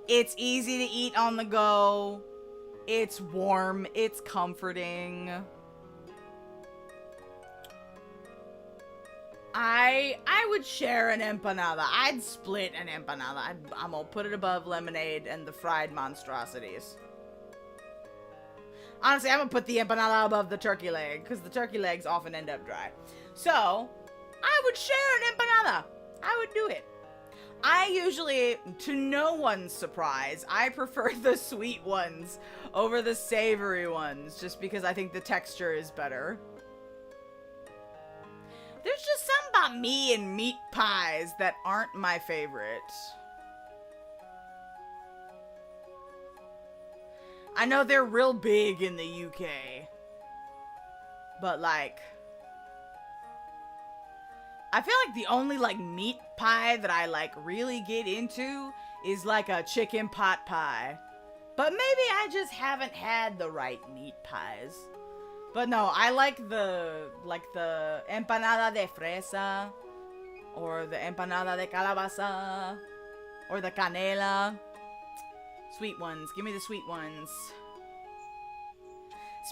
Speaker 1: it's easy to eat on the go. It's warm. It's comforting. I would share an empanada. I'd split an empanada. I'm gonna put it above lemonade and the fried monstrosities. Honestly, I'm gonna put the empanada above the turkey leg, because the turkey legs often end up dry. So, I would share an empanada. I would do it. I usually, to no one's surprise, I prefer the sweet ones over the savory ones, just because I think the texture is better. There's just something about me and meat pies that aren't my favorite. I know they're real big in the UK, but like, I feel like the only like meat pie that I like really get into is like a chicken pot pie. But maybe I just haven't had the right meat pies. But no, I like the empanada de fresa, or the empanada de calabaza, or the canela. Sweet ones. Give me the sweet ones.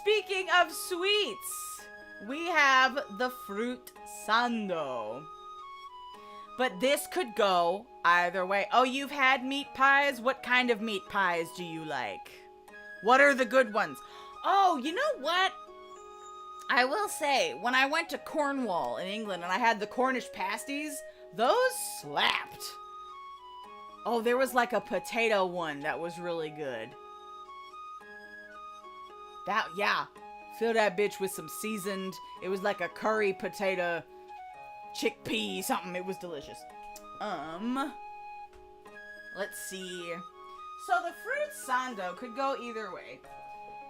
Speaker 1: Speaking of sweets, we have the fruit sando. But this could go either way. Oh, you've had meat pies? What kind of meat pies do you like? What are the good ones? Oh, you know what? I will say, when I went to Cornwall in England and I had the Cornish pasties, those slapped. Oh, there was like a potato one that was really good. Yeah. Fill that bitch with some seasoned, it was like a curry potato, chickpea, something. It was delicious. Let's see. So the fruit sando could go either way.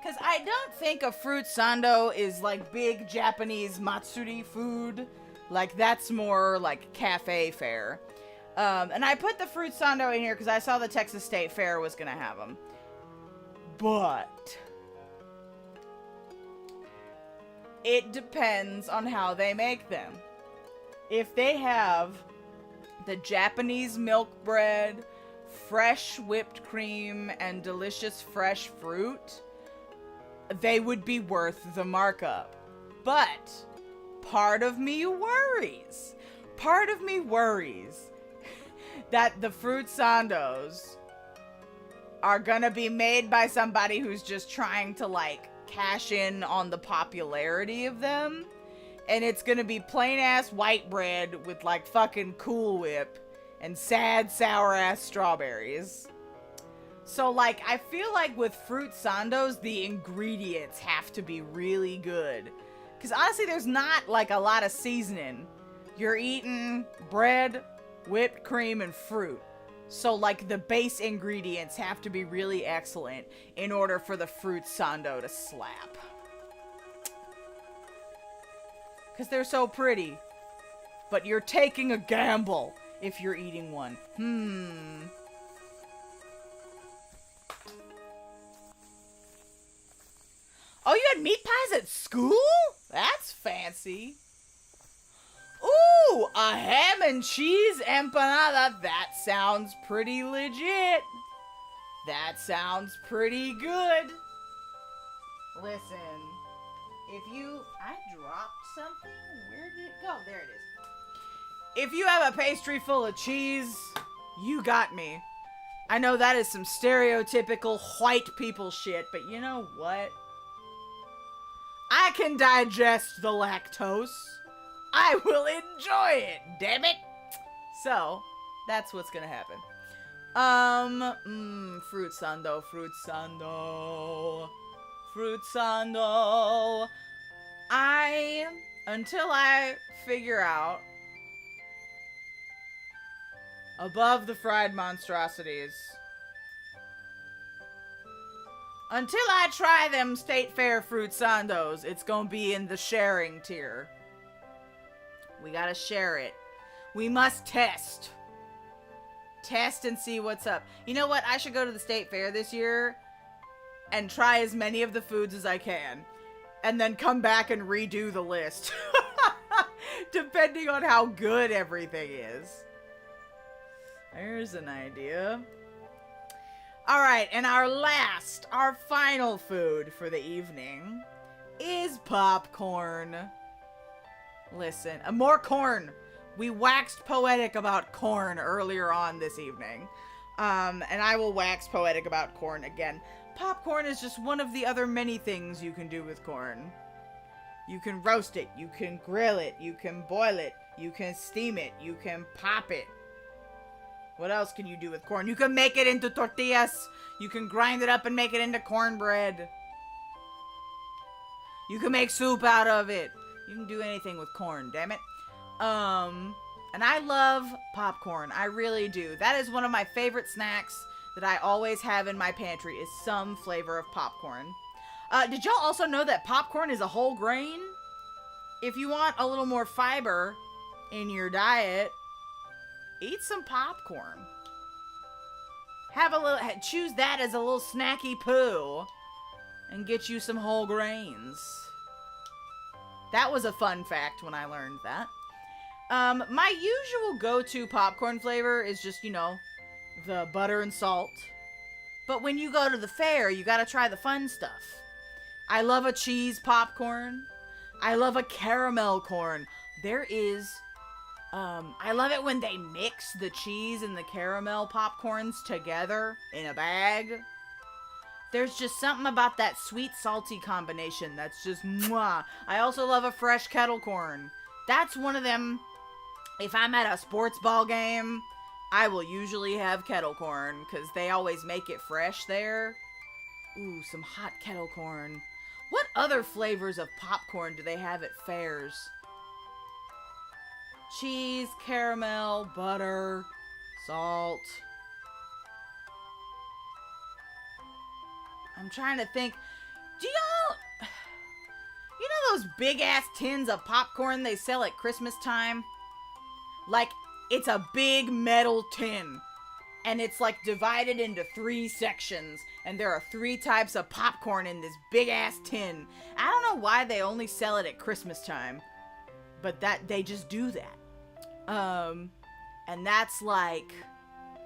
Speaker 1: Because I don't think a fruit sando is like big Japanese matsuri food. Like, that's more like cafe fare. And I put the fruit sando in here because I saw the Texas State Fair was going to have them. But it depends on how they make them. If they have the Japanese milk bread, fresh whipped cream, and delicious fresh fruit, they would be worth the markup. But part of me worries that the fruit sandos are gonna be made by somebody who's just trying to like cash in on the popularity of them, and it's gonna be plain ass white bread with like fucking Cool Whip and sad sour ass strawberries. So like, I feel like with fruit sandos, the ingredients have to be really good. Because honestly, there's not like a lot of seasoning. You're eating bread, whipped cream, and fruit. So like, the base ingredients have to be really excellent in order for the fruit sando to slap. Because they're so pretty. But you're taking a gamble if you're eating one. Oh, you had meat pies at school? That's fancy. Ooh, a ham and cheese empanada. That sounds pretty legit. That sounds pretty good. Listen, I dropped something. Where did it go? There it is. If you have a pastry full of cheese, you got me. I know that is some stereotypical white people shit, but you know what? I can digest the lactose. I will enjoy it, damn it. So, that's what's gonna happen. Fruit sando. Until I figure out above the fried monstrosities, until I try them State Fair fruit sandos, it's gonna be in the sharing tier. We gotta share it. We must test. Test and see what's up. You know what? I should go to the State Fair this year and try as many of the foods as I can. And then come back and redo the list. Depending on how good everything is. There's an idea. All right, and our final food for the evening is popcorn. Listen, more corn. We waxed poetic about corn earlier on this evening. And I will wax poetic about corn again. Popcorn is just one of the other many things you can do with corn. You can roast it, you can grill it, you can boil it, you can steam it, you can pop it. What else can you do with corn? You can make it into tortillas. You can grind it up and make it into cornbread. You can make soup out of it. You can do anything with corn, damn it. And I love popcorn. I really do. That is one of my favorite snacks that I always have in my pantry is some flavor of popcorn. Did y'all also know that popcorn is a whole grain? If you want a little more fiber in your diet, eat some popcorn. Choose that as a little snacky poo and get you some whole grains. That was a fun fact when I learned that. My usual go-to popcorn flavor is just, the butter and salt. But when you go to the fair, you gotta try the fun stuff. I love a cheese popcorn. I love a caramel corn. I love it when they mix the cheese and the caramel popcorns together in a bag. There's just something about that sweet-salty combination that's just mwah. I also love a fresh kettle corn. That's one of them. If I'm at a sports ball game, I will usually have kettle corn because they always make it fresh there. Ooh, some hot kettle corn. What other flavors of popcorn do they have at fairs? Cheese, caramel, butter, salt. I'm trying to think. Do y'all... You know those big-ass tins of popcorn they sell at Christmas time? Like, it's a big metal tin. And it's, like, divided into 3 sections. And there are 3 types of popcorn in this big-ass tin. I don't know why they only sell it at Christmas time. But they just do that. And that's, like...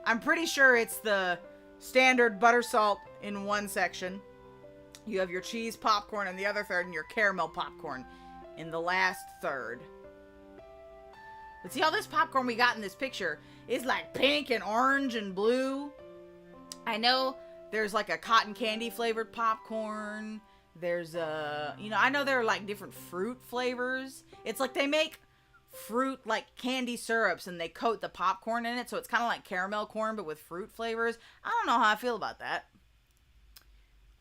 Speaker 1: I'm pretty sure it's the standard butter salt in one section. You have your cheese popcorn in the other third, and your caramel popcorn in the last third. But see, all this popcorn we got in this picture is like pink and orange and blue. I know there's like a cotton candy flavored popcorn. There's I know there are like different fruit flavors. It's like they make fruit like candy syrups and they coat the popcorn in it, so it's kind of like caramel corn but with fruit flavors. I don't know how I feel about that.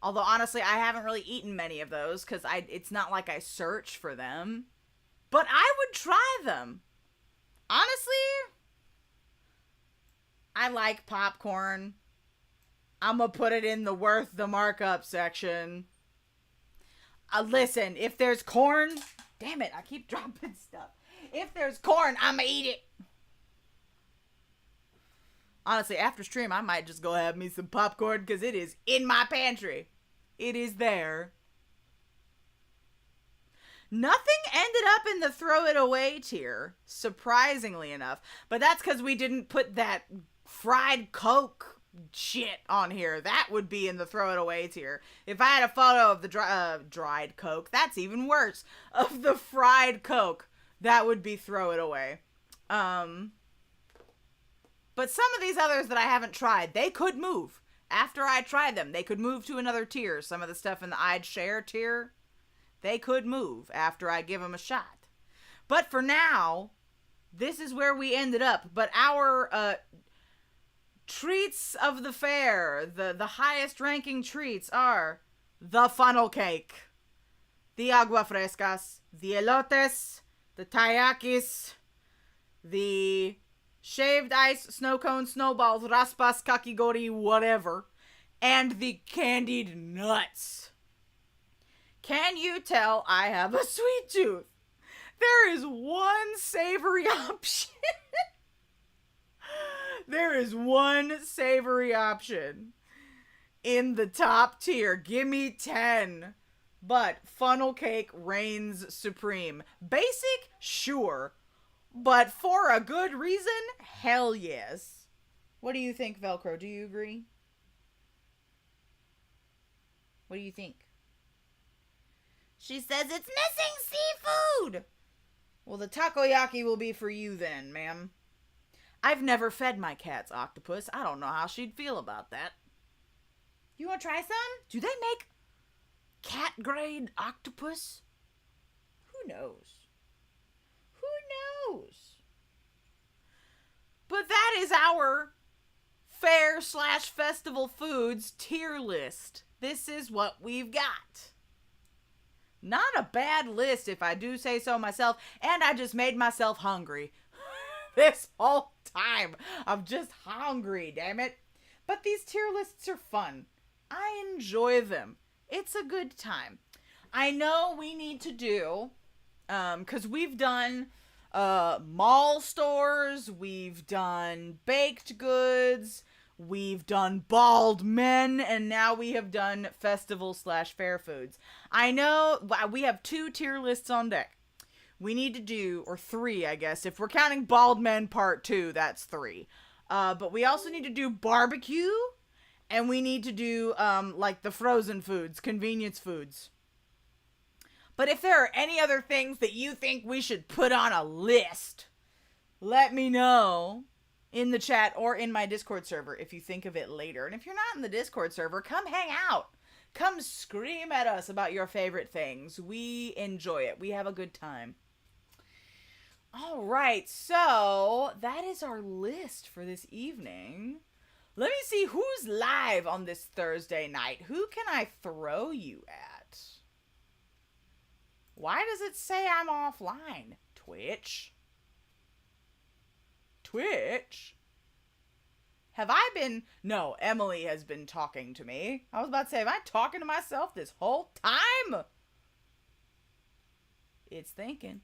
Speaker 1: Although honestly, I haven't really eaten many of those because it's not like I search for them. But I would try them. Honestly, I like popcorn. I'm gonna put it in the worth the markup section. Listen, if there's corn, damn it, I keep dropping stuff. If there's corn, I'ma eat it. Honestly, after stream, I might just go have me some popcorn because it is in my pantry. It is there. Nothing ended up in the throw it away tier, surprisingly enough. But that's because we didn't put that fried Coke shit on here. That would be in the throw it away tier. If I had a photo of the dried Coke, that's even worse. Of the fried Coke, that would be throw it away. But some of these others that I haven't tried, they could move. After I try them, they could move to another tier. Some of the stuff in the I'd share tier, they could move after I give them a shot. But for now, this is where we ended up. But our treats of the fair, the highest ranking treats are the funnel cake, the agua frescas, the elotes, the taiyakis, the shaved ice, snow cones, snowballs, raspas, kakigori, whatever, and the candied nuts. Can you tell I have a sweet tooth? There is one savory option. There is one savory option in the top tier. Give me 10. But funnel cake reigns supreme. Basic? Sure. But for a good reason? Hell yes. What do you think, Velcro? Do you agree? What do you think? She says it's missing seafood. Well, the takoyaki will be for you then, ma'am. I've never fed my cat's octopus. I don't know how she'd feel about that. You want to try some? Do they make cat-grade octopus? Who knows? Who knows? But that is our fair/festival foods tier list. This is what we've got. Not a bad list, if I do say so myself, and I just made myself hungry. This whole time, I'm just hungry, damn it. But these tier lists are fun. I enjoy them. It's a good time. I know we need to do, because we've done mall stores, we've done baked goods, we've done bald men, and now we have done festival/fair foods. I know we have 2 tier lists on deck. We need to do, or 3, I guess. If we're counting bald men part 2, that's 3. But we also need to do barbecue, and we need to do, like the frozen foods, convenience foods. But if there are any other things that you think we should put on a list, let me know in the chat or in my Discord server if you think of it later. And if you're not in the Discord server, come hang out. Come scream at us about your favorite things. We enjoy it. We have a good time. All right, so that is our list for this evening. Let me see who's live on this Thursday night. Who can I throw you at? Why does it say I'm offline? Twitch? Have I been... No, Emily has been talking to me. I was about to say, am I talking to myself this whole time? It's thinking.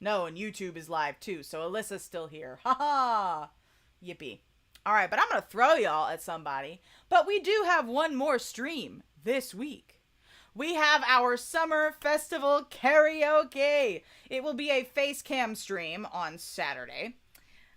Speaker 1: No, and YouTube is live too, so Alyssa's still here. Haha! Yippee. Alright, but I'm gonna throw y'all at somebody. But we do have one more stream this week. We have our Summer Festival Karaoke. It will be a face cam stream on Saturday.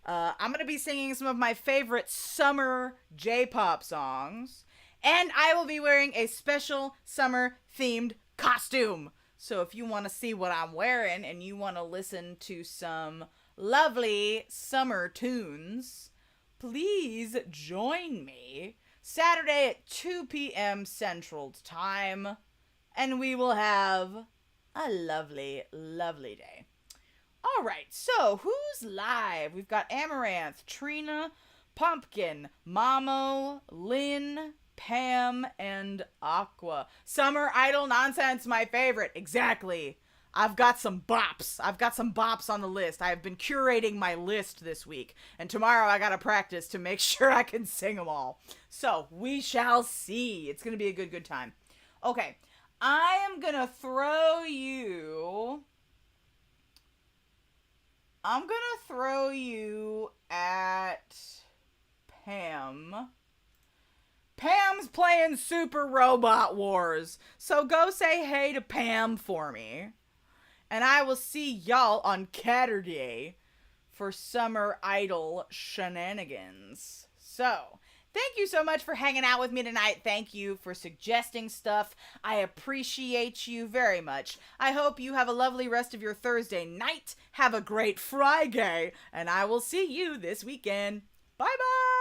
Speaker 1: I'm going to be singing some of my favorite summer J-pop songs. And I will be wearing a special summer-themed costume. So if you want to see what I'm wearing and you want to listen to some lovely summer tunes, please join me Saturday at 2 p.m. Central Time. And we will have a lovely, lovely day. All right, so who's live? We've got Amaranth, Trina, Pumpkin, Mamo, Lynn, Pam, and Aqua. Summer Idol Nonsense, my favorite. Exactly. I've got some bops. I've got some bops on the list. I have been curating my list this week. And tomorrow I gotta practice to make sure I can sing them all. So, we shall see. It's gonna be a good time. Okay, I am gonna throw you... I'm gonna throw you at Pam. Pam's playing Super Robot Wars, so go say hey to Pam for me. And I will see y'all on Catterday for Summer Idol shenanigans. So, thank you so much for hanging out with me tonight. Thank you for suggesting stuff. I appreciate you very much. I hope you have a lovely rest of your Thursday night. Have a great Friday, and I will see you this weekend. Bye-bye!